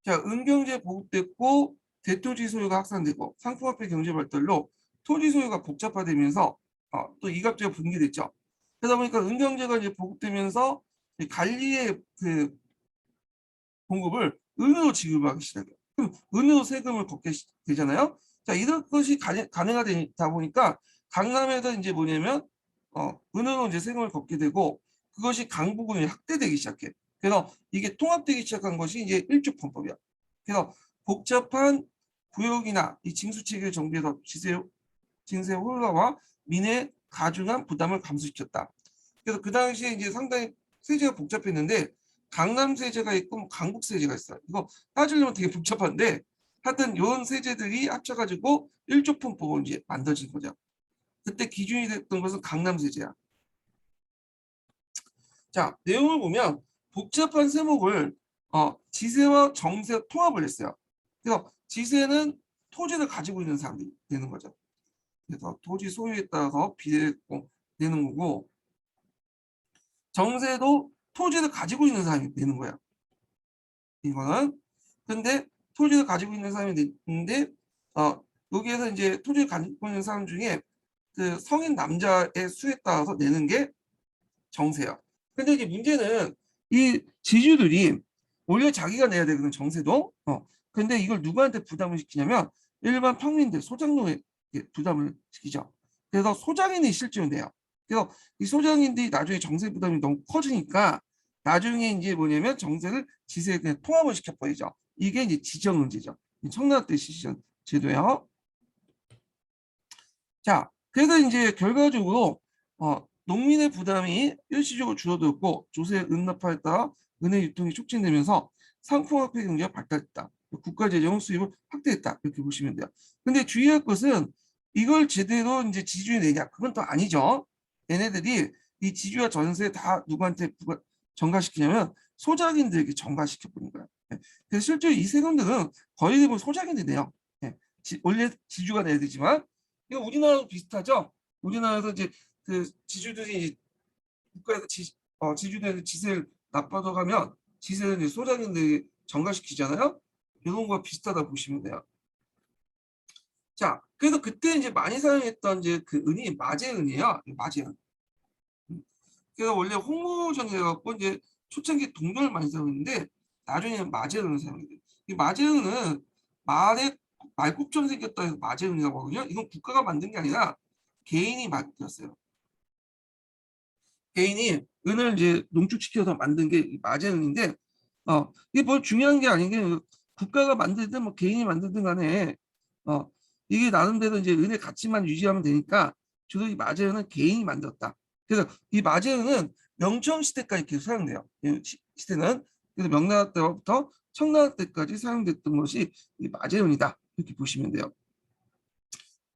자, 은경제 보급됐고 대토지 소유가 확산되고 상품화폐 경제 발달로 토지 소유가 복잡화되면서 또 이갑제가 분기됐죠. 그러다 보니까 은경제가 이제 보급되면서 관리의 그 공급을 은으로 지급하기 시작해요. 그럼 은으로 세금을 걷게 되잖아요. 자, 이런 것이 가능하다 보니까 강남에서 이제 뭐냐면 은으로 이제 세금을 걷게 되고 그것이 강부금이 확대되기 시작해. 그래서 이게 통합되기 시작한 것이 이제 일주편법이야. 그래서 복잡한 구역이나 이 징수체계를 정비해서 징세 혼란과 민의 가중한 부담을 감소시켰다. 그래서 그 당시에 이제 상당히 세제가 복잡했는데 강남 세제가 있고 강북 세제가 있어요. 이거 따지려면 되게 복잡한데 하여튼 이런 세제들이 합쳐가지고 일조편법을 이제 만들어진 거죠. 그때 기준이 됐던 것은 강남 세제야. 자, 내용을 보면 복잡한 세목을 지세와 정세 통합을 했어요. 그래서 지세는 토지를 가지고 있는 사람이 되는 거죠. 그래서 토지 소유에 따라서 비례를 내는 거고 정세도 토지를 가지고 있는 사람이 되는 거야. 이거는 근데 토지를 가지고 있는 사람이 되는데 여기에서 이제 토지를 가지고 있는 사람 중에 그 성인 남자의 수에 따라서 내는 게 정세야. 근데 이제 문제는 이 지주들이 원래 자기가 내야 되거든 정세도. 근데 이걸 누구한테 부담을 시키냐면 일반 평민들 소장농에 부담을 시키죠. 그래서 소장인이 실제로 내요. 그래서 이 소장인들이 나중에 정세 부담이 너무 커지니까 나중에 이제 뭐냐면 정세를 지세에 그냥 통합을 시켜버리죠. 이게 이제 지정은제죠. 청나라 때 시시한 제도예요. 자, 그래서 이제 결과적으로 농민의 부담이 일시적으로 줄어들었고 조세 은납화에 따라 은행 유통이 촉진되면서 상품화폐 경제가 발달했다. 국가 재정 수입을 확대했다 이렇게 보시면 돼요. 근데 주의할 것은 이걸 제대로 이제 지주에 내냐 그건 또 아니죠. 얘네들이 이 지주와 전세 다 누구한테 전가시키냐면 소작인들에게 전가시켜 버린 거예요. 예. 그래서 실제로 이 세금들은 거의 대부분 소작인들이 내요. 예. 원래 지주가 내야 되지만 이거 우리나라도 비슷하죠. 우리나라에서 이제 그 지주들이 국가에서 지주들에서 지세를 나빠져 가면 지세를 이제 소작인들이 전가시키잖아요. 이런 거와 비슷하다 보시면 돼요. 자, 그래서 그때 이제 많이 사용했던 이제 그 은이 마제은이에요. 마제은. 그래서 원래 홍무전이라고 이제 초창기 동전을 많이 사용했는데 나중에는 마제은을 사용해요. 이 마제은은 말굽처럼 생겼다 해서 마제은이라고 하거든요. 이건 국가가 만든 게 아니라 개인이 만들었어요. 개인이 은을 이제 농축시켜서 만든 게 마제은인데 이게 뭐 중요한 게 아닌 게 국가가 만들든 뭐 개인이 만들든 간에 이게 나름대로 이제 은의 가치만 유지하면 되니까 주로 이 마제은은 개인이 만들었다. 그래서 이 마제은은 명청 시대까지 계속 사용돼요. 이 시대는 그래서 명나라 때부터 청나라 때까지 사용됐던 것이 이 마제은이다 이렇게 보시면 돼요.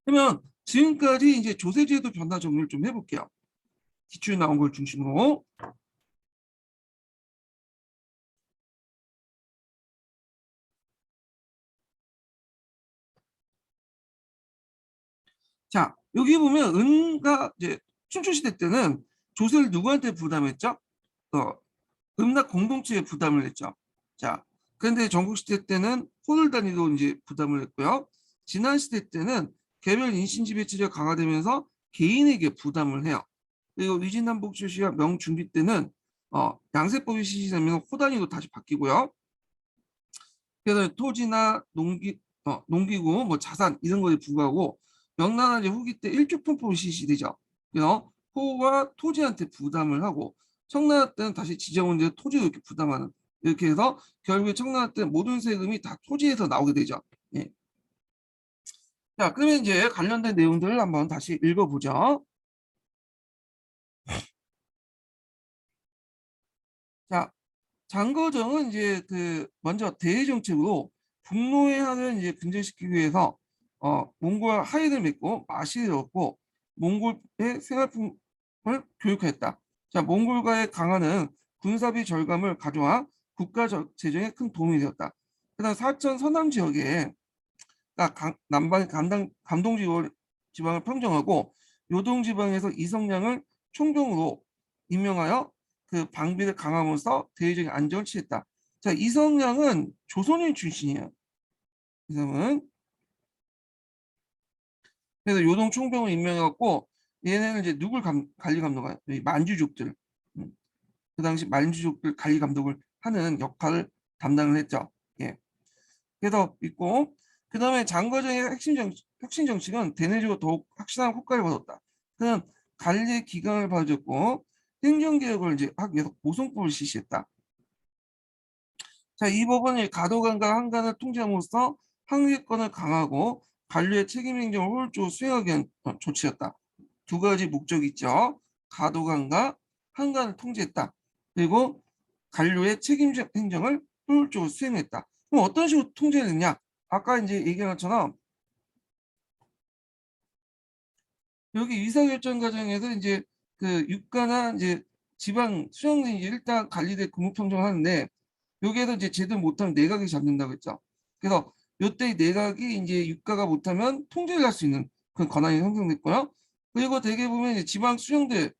그러면 지금까지 이제 조세제도 변화 정리를 좀 해볼게요. 기출에 나온 걸 중심으로. 자, 여기 보면 은가 이제 춘추시대 때는 조세를 누구한테 부담했죠? 음락 공동체에 부담을 했죠. 자, 그런데 전국시대 때는 호를 단위로 이제 부담을 했고요. 진안시대 때는 개별 인신지배체제가 강화되면서 개인에게 부담을 해요. 그리고 위진남북조시와 명중기 때는 양세법이 실시되면 호 단위로 다시 바뀌고요. 그래서 토지나 농기구, 뭐 자산 이런 거에 부과하고 명나라 이제 후기 때 일주분법이 실시되죠. 그래서 호가 토지한테 부담을 하고 청나라 때는 다시 지정원제 토지로 이렇게 부담하는 이렇게 해서 결국에 청나라 때 모든 세금이 다 토지에서 나오게 되죠. 예. 자, 그러면 이제 관련된 내용들을 한번 다시 읽어보죠. 자, 장거정은 이제 그 먼저 대외 정책으로 북노해안을 이제 근절시키기 위해서 몽골 하인을 맺고 마시를 얻고 몽골의 생활품을 교육했다. 자, 몽골과의 강화는 군사비 절감을 가져와 국가 재정에 큰 도움이 되었다. 그다음 사천 서남 지역에 남방 감동 지방을 평정하고 요동 지방에서 이성량을 총독으로 임명하여 그 방비를 강화하면서 대외적인 안정을 취했다. 자, 이성량은 조선인 출신이에요. 이 사람은. 그래서 요동 총병을 임명해갖고 얘네는 이제 누굴 관리 감독해요? 만주족들. 그 당시 만주족들 관리 감독을 하는 역할을 담당을 했죠. 예. 그래서 있고 그 다음에 장거정의 혁신 정책은 대내적으로 더욱 확실한 효과를 받았다. 그는 관리 기강을 봐줬고 행정개혁을 이제 하기 위해서 고성법을 실시했다. 자, 이 법은 가도관과 한관을 통제함으로써 항해권을 강하고 관료의 책임 행정을 효율적으로 수행하기 위한 조치였다. 두 가지 목적이 있죠. 가도관과 한관을 통제했다. 그리고 관료의 책임 행정을 효율적으로 수행했다. 그럼 어떤 식으로 통제를 했냐? 아까 이제 얘기한 것처럼 여기 의사결정 과정에서 이제 그 유가나 이제 지방 수령이 일단 관리대 근무평정을 하는데 여기에서 이제 제대로 못하면 내각이 잡는다고 했죠. 그래서 이때 내각이 이제 유가가 못하면 통제를 할 수 있는 그런 권한이 형성됐고요. 그리고 대개 보면 이제 지방 수령들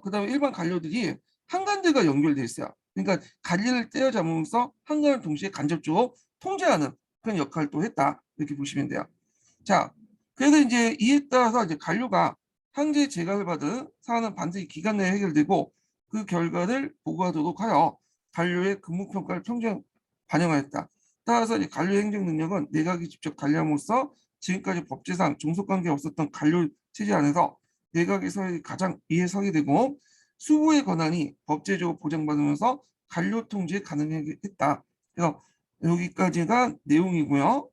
그다음에 일반 관료들이 한관들과 연결돼 있어요. 그러니까 관리를 때려잡으면서 한관을 동시에 간접적으로 통제하는 그런 역할을 또 했다 이렇게 보시면 돼요. 자, 그래서 이제 이에 따라서 이제 관료가 황제 재각을 받은 사안은 반드시 기간 내에 해결되고 그 결과를 보고하도록 하여 관료의 근무평가를 평정 반영하였다. 따라서 이제 관료 행정 능력은 내각이 직접 관리함으로써 지금까지 법제상 종속관계 없었던 관료 체제 안에서 내각에서 가장 위에 서게 되고 수부의 권한이 법제적으로 보장받으면서 관료 통제 가능했다. 그래서 여기까지가 내용이고요.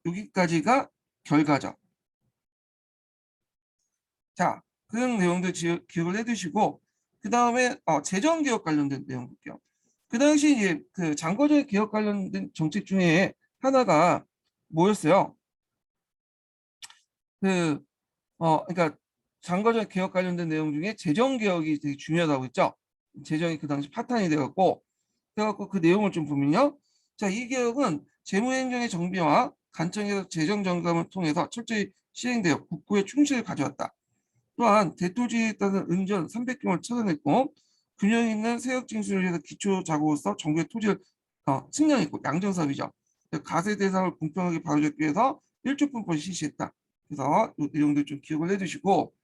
여기까지가 결과죠. 자, 그런 내용들 기억을 해두시고 그 다음에 재정개혁 관련된 내용 볼게요. 그 당시 이제 그 장거리 개혁 관련된 정책 중에 하나가 뭐였어요? 그러니까 장거리 개혁 관련된 내용 중에 재정 개혁이 되게 중요하다고 했죠. 재정이 그 당시 파탄이 돼갖고 그 내용을 좀 보면요. 자, 이 개혁은 재무행정의 정비와 간청에서 재정 정감을 통해서 철저히 시행되어 국고의 충실을 가져왔다. 또한 대토지에 따른 은전 300경을 찾아냈고 균형 있는 세역 징수를 위해서 기초 자구로서 정부의 토지를 측량했고 양전사업이죠. 가세 대상을 공평하게 바로잡기 위해서 1조 분법을 실시했다. 그래서 이 내용들 좀 기억을 해두시고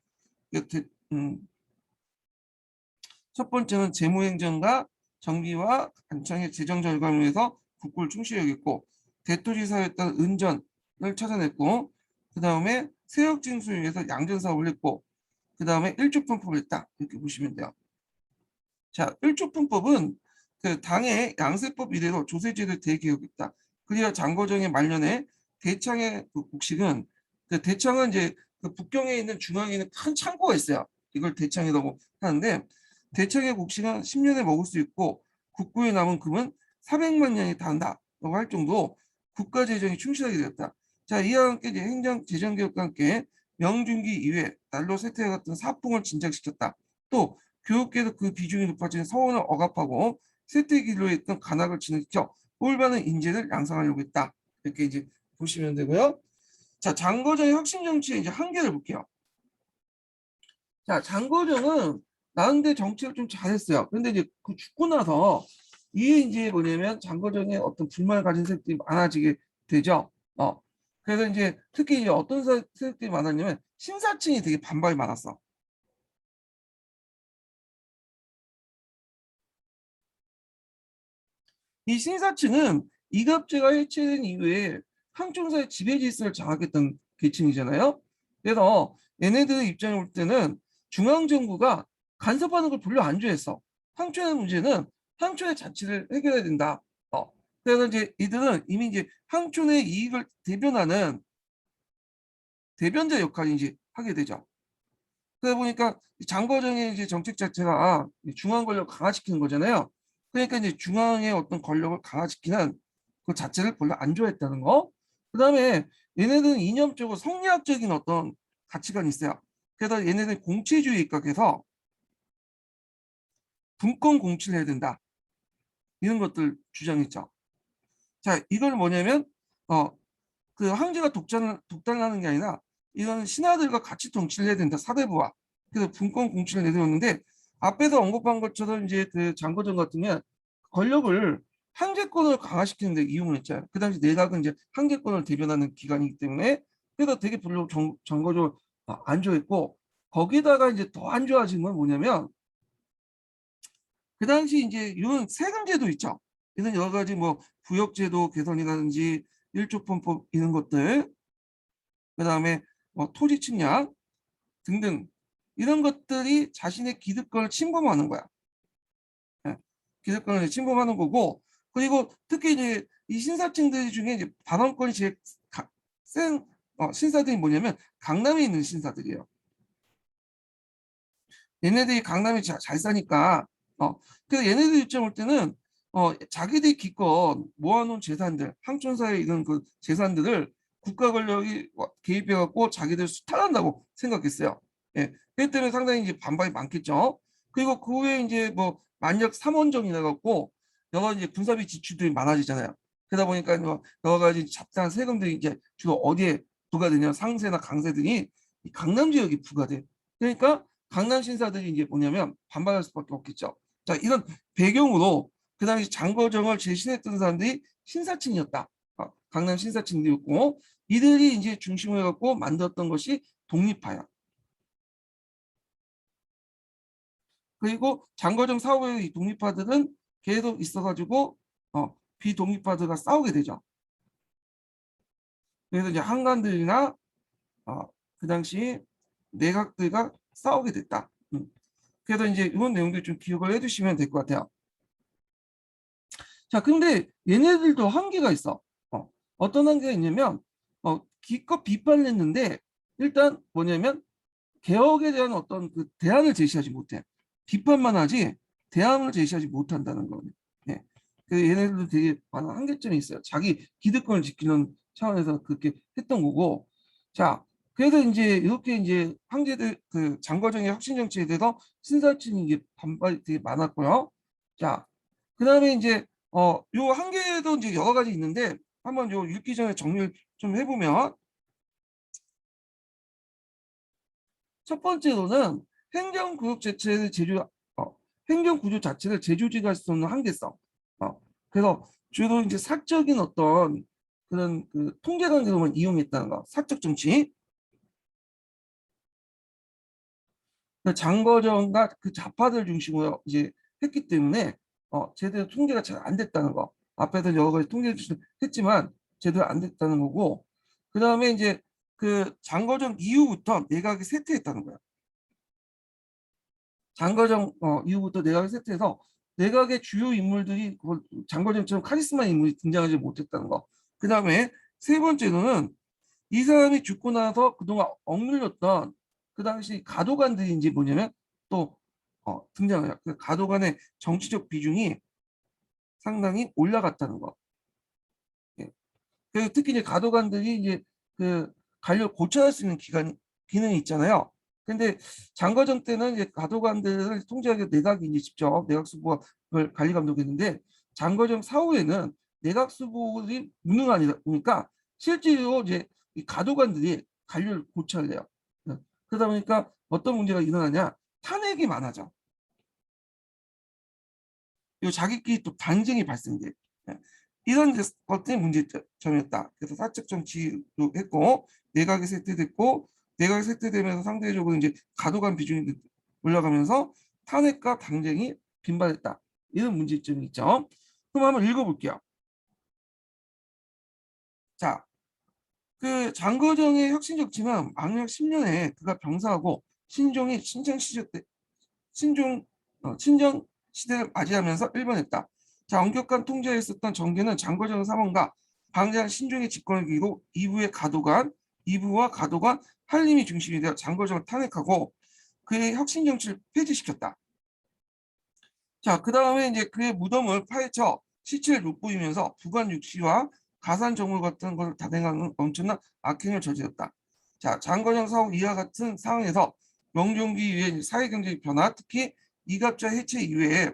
첫 번째는 재무행정과 정비와 간청의 재정 절감을 위해서 국고를 충실히 여겼고 대토지사에 따른 은전을 찾아냈고 그 다음에 세역 징수를 위해서 양전사업을 했고 그 다음에 일조분법을 했다. 이렇게 보시면 돼요. 자, 일조분법은 그 당의 양세법 이래로 조세제를 대개혁했다. 그리고 장거정의 말년에 대창의 그 곡식은 그 대창은 이제 그 북경에 있는 중앙에 있는 큰 창고가 있어요. 이걸 대창이라고 하는데 대창의 곡식은 10년에 먹을 수 있고 국고에 남은 금은 400만 년이 다한다라고 할 정도 국가 재정이 충실하게 되었다. 자, 이와 함께 이제 행정 재정 개혁과 함께 명중기 이외 난로 세태와 같은 사풍을 진작시켰다. 또 교육계도 그 비중이 높아진 서원을 억압하고 세태기로 했던 간악을 진행시켜 올바른 인재를 양성하려고 했다. 이렇게 이제 보시면 되고요. 자, 장거정의 혁신 정치의 이제 한계를 볼게요. 자, 장거정은 나름대로 정책을 좀 잘했어요. 근데 이제 그 죽고 나서 이게 이제 뭐냐면 장거정의 어떤 불만을 가진 세력들이 많아지게 되죠. 그래서 이제 특히 이제 어떤 세력들이 많았냐면 신사층이 되게 반발이 많았어. 이 신사층은 이갑제가 해체된 이후에 항촌사의 지배 질서를 장악했던 계층이잖아요. 그래서 얘네들의 입장에 볼 때는 중앙정부가 간섭하는 걸 별로 안 좋아했어. 항촌의 문제는 항촌의 자치를 해결해야 된다. 그래서 이제 이들은 이미 이제 항촌의 이익을 대변하는 대변자 역할을 이제 하게 되죠. 그러다 보니까 장거정의 이제 정책 자체가 중앙 권력을 강화시키는 거잖아요. 그러니까 이제 중앙의 어떤 권력을 강화시키는 그 자체를 별로 안 좋아했다는 거. 그다음에 얘네들은 이념적으로 성리학적인 어떤 가치관이 있어요. 그래서 얘네들은 공체주의 입각해서 분권 공치를 해야 된다. 이런 것들 주장했죠. 자, 이걸 뭐냐면 그 황제가 독단하는 게 아니라 이건 신하들과 같이 통치를 해야 된다. 사대부와. 그래서 분권 공치를 내세웠는데 앞에서 언급한 것처럼 이제 그 장거정 같은 경우는 권력을 황제권을 강화시키는 데 이용을 했잖아요. 그 당시 내각은 이제 황제권을 대변하는 기관이기 때문에 그래서 되게 별로 장거정 안 좋아했고 거기다가 이제 더 안 좋아진 건 뭐냐면 그 당시 이제 이런 세금제도 있죠. 이런 여러 가지 뭐 부역제도 개선이라든지 일조pon법 이런 것들 그다음에 뭐 토지 측량 등등 이런 것들이 자신의 기득권을 침범하는 거야. 예, 기득권을 침범하는 거고 그리고 특히 이제 이 신사층들 중에 이제 발언권이 제일 센 신사들이 뭐냐면 강남에 있는 신사들이에요. 얘네들이 강남에 잘 사니까 그래서 얘네들 입장 올 때는 자기들이 기껏 모아놓은 재산들 항촌사의 이런 그 재산들을 국가 권력이 개입해갖고 자기들 수탈한다고 생각했어요. 예, 그렇기 때문에 상당히 이제 반발이 많겠죠. 그리고 그 후에 이제 뭐 만약 3원정이 나갖고 여러 이제 군사비 지출들이 많아지잖아요. 그러다 보니까 뭐 여러 가지 잡다한 세금들이 이제 주로 어디에 부과되냐 상세나 강세 등이 이 강남 지역이 부과돼. 그러니까 강남 신사들이 이제 뭐냐면 반발할 수밖에 없겠죠. 자, 이런 배경으로 그 당시 장거정을 제신했던 사람들이 신사층이었다. 강남 신사층이었고 이들이 이제 중심을 해갖고 만들었던 것이 독립파야. 그리고 장거정 사후에 이 독립파들은 계속 있어가지고 비독립파들과 싸우게 되죠. 그래서 이제 한관들이나 그 당시 내각들과 싸우게 됐다. 그래서 이제 이런 내용들 좀 기억을 해두시면 될 것 같아요. 자, 근데 얘네들도 한계가 있어. 어떤 한계가 있냐면 기껏 비판을 했는데 일단 뭐냐면 개혁에 대한 어떤 그 대안을 제시하지 못해. 비판만 하지 대안을 제시하지 못한다는 거예요. 네. 그 얘네들도 되게 많은 한계점이 있어요. 자기 기득권을 지키는 차원에서 그렇게 했던 거고. 자, 그래서 이제 이렇게 이제 황제들 그 장거정의 혁신 정치에 대해서 신사층이 이게 반발이 되게 많았고요. 자, 그다음에 이제 요 한계도 이제 여러 가지 있는데 한번 요 읽기 전에 정리를 좀 해보면 첫 번째로는 행정구역 자체를 행정구조 자체를 재조직할 수 없는 한계성. 그래서 주로 이제 사적인 어떤 그런 그 통제관계로만 이용했다는 거. 사적 정치. 그 장거정과 그 좌파들 중심으로 이제 했기 때문에 제대로 통제가 잘 안 됐다는 거. 앞에서 여러 가지 통제를 했지만 제대로 안 됐다는 거고. 그 다음에 이제 그 장거정 이후부터 내각이 쇠퇴했다는 거야. 장거정 이후부터 내각이 쇠퇴해서 내각의 주요 인물들이 장거정처럼 카리스마 인물이 등장하지 못했다는 거. 그 다음에 세 번째로는 이 사람이 죽고 나서 그동안 억눌렸던 그 당시 가도관들이 이제 뭐냐면 또 등장해요. 그 가도관의 정치적 비중이 상당히 올라갔다는 거. 예. 그 특히 이제 가도관들이 이제 그 관료를 고쳐할 수 있는 기능이 있잖아요. 근데 장거정 때는 이제 가도관들을 통제하기 내각이 이제 직접 내각 수보가 그걸 관리 감독했는데 장거정 사후에는 내각 수보들이 무능하다 보니까 실제로 이제 이 가도관들이 관료를 고쳐야 요 그러다 보니까 어떤 문제가 일어나냐? 탄핵이 많아져. 이 자기끼리 또 단쟁이 발생돼. 예. 이런 것들이 문제점이었다. 그래서 사적 정치도 했고 내각이 쇠퇴됐고 내각이 쇠퇴되면서 상대적으로 이제 가도관 비중이 올라가면서 탄핵과 당쟁이 빈발했다. 이런 문제점이 있죠. 그럼 한번 읽어볼게요. 자, 그 장거정의 혁신 정치는 망력 10년에 그가 병사하고 신종이 신장 시대 때 신종 친정 시대를 맞이하면서 일본했다. 자, 엄격한 통제에 있었던 정계는 장거정 사원과 방대한 신종의 집권을 기로 이부와 가도관 한림이 중심이 되어 장거정을 탄핵하고 그의 혁신 정치를 폐지시켰다. 자, 그 다음에 이제 그의 무덤을 파헤쳐 시체를 돋보이면서 부관 육시와 가산 정물 같은 것을 단행하는 엄청난 악행을 저질렀다. 자, 장거정 사후 이와 같은 상황에서 명종기 이후의 사회경제적 변화, 특히 이갑자 해체 이후에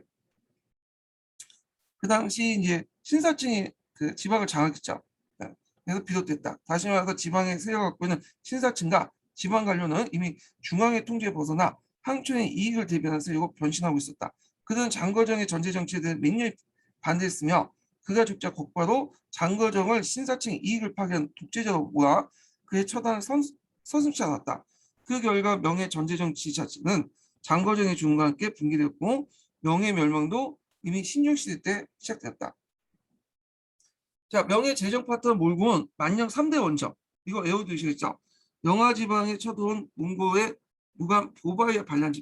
그 당시 이제 신사층이 그 지방을 장악했죠. 네. 그래서 비롯됐다. 다시 말해서 지방에 세력을 갖고 있는 신사층과 지방 관료는 이미 중앙의 통제에 벗어나 항촌의 이익을 대변한 세력으로 변신하고 있었다. 그들은 장거정의 전제 정치에 대해 맹렬히 반대했으며 그가 죽자 곧바로 장거정을 신사층의 이익을 파괴한 독재자로 보아 그의 처단을 서슴지 않았다. 그 결과 명예 전제 정치 자체는 장거정의 죽음과 함께 붕괴되었고 명예 멸망도 이미 신중시대 때 시작됐다. 자, 명예재정 파트너 몰고온 만령 3대 원정. 이거 외워두시겠죠? 영아지방에 쳐들어온 몽고의 무관 보바이의 반란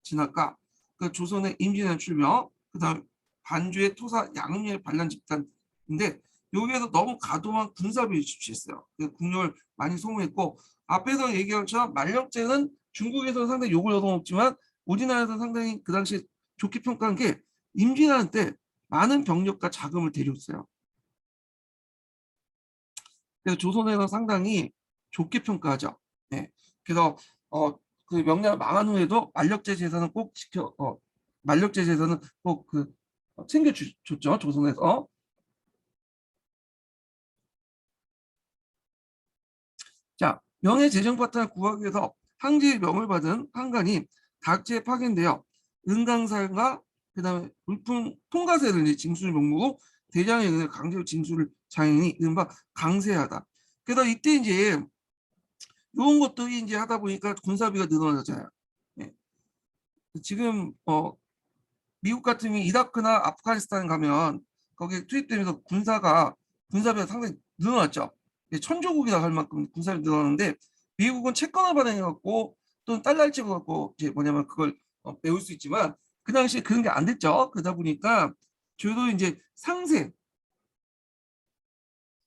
진압과 그 조선의 임진왜란 출병, 그 다음 반주의 토사 양림의 반란 집단인데 여기에서 너무 과도한 군사비를 주취했어요. 그 국력을 많이 소모했고 앞에서 얘기한 것처럼 만령제는 중국에서는 상당히 욕을 얻어먹지만 우리나라에서는 상당히 그 당시에 좋게 평가한 게 임진왜란 때 많은 병력과 자금을 데려왔어요. 그래서 조선에서 상당히 좋게 평가하죠. 네. 그래서 그 명나라 망한 후에도 만력제 제사는 꼭 만력제 제사는 꼭 그 챙겨줬죠. 조선에서. 자, 명예재정 파트를 구하기 위해서 항제의 명을 받은 한간이 각지에 파견되어 은강살과 그다음에 물품 통과세를 이제 징수를 명목으로 대장에 의해 강제로 징수를 장인이 이른바 강세하다. 그래서 이때 이제 이런 것들이 이제 하다 보니까 군사비가 늘어나잖아요. 네. 지금 미국 같은 경우 이라크나 아프가니스탄 가면 거기에 투입되면서 군사비가 상당히 늘어났죠. 천조국이라 할 만큼 군사비 늘어났는데 미국은 채권을 발행해갖고 또는 달러를 찍어갖고 이제 뭐냐면 그걸 배울 수 있지만 그 당시에 그런 게 안 됐죠. 그러다 보니까 주로 이제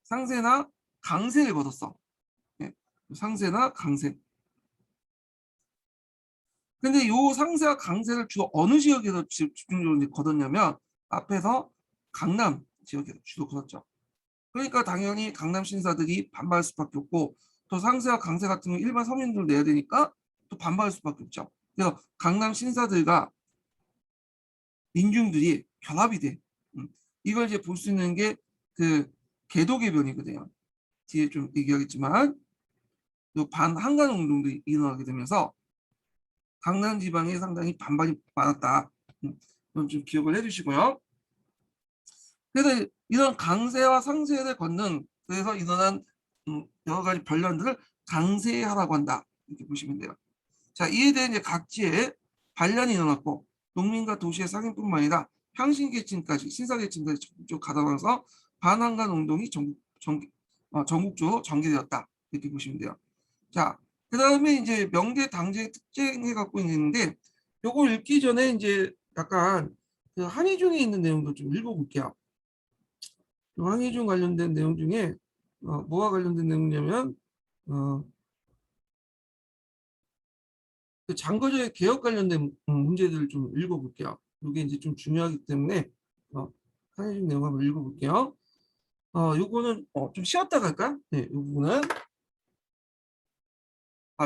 상세나 강세를 거뒀어. 예. 상세나 강세. 근데 요 상세와 강세를 주로 어느 지역에서 집중적으로 이제 거뒀냐면 앞에서 강남 지역에서 주로 그렇죠. 그러니까 당연히 강남 신사들이 반발할 수밖에 없고 또 상세와 강세 같은 거 일반 서민들 내야 되니까 또 반발할 수밖에 없죠. 그래서 강남 신사들과 민중들이 결합이 돼. 이걸 이제 볼 수 있는 게 그 개도개변이거든요. 뒤에 좀 얘기하겠지만 반한강 운동도 일어나게 되면서 강남 지방에 상당히 반발이 많았다. 그럼 좀 기억을 해주시고요. 그래서 이런 강세와 상세를 걷는 그래서 일어난 여러 가지 변란들을 강세하라고 한다. 이렇게 보시면 돼요. 자, 이에 대해 이제 각지에 반란이 일어났고 농민과 도시의 상인뿐만 아니라 향신계층까지 신사계층까지 전국적으로 가담하면서 반환관 운동이 전국적으로 전개되었다. 이렇게 보시면 돼요. 자, 그 다음에 이제 명계 당제의 특징을 갖고 있는데 요거 읽기 전에 이제 약간 그 한의중에 있는 내용도 좀 읽어볼게요. 한의중 관련된 내용 중에 뭐와 관련된 내용이냐면 그 장거리 개혁 관련된 문제들을 좀 읽어볼게요. 이게 이제 좀 중요하기 때문에 한의중 내용 한번 읽어볼게요. 요거는 좀 쉬었다 갈까? 네, 요 부분은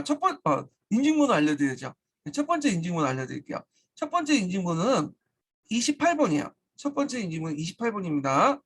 첫 번째 인증번호 알려드려야죠. 네, 첫 번째 인증번호 알려드릴게요. 첫 번째 인증번호는 28번이에요. 첫 번째 인증번호 28번입니다.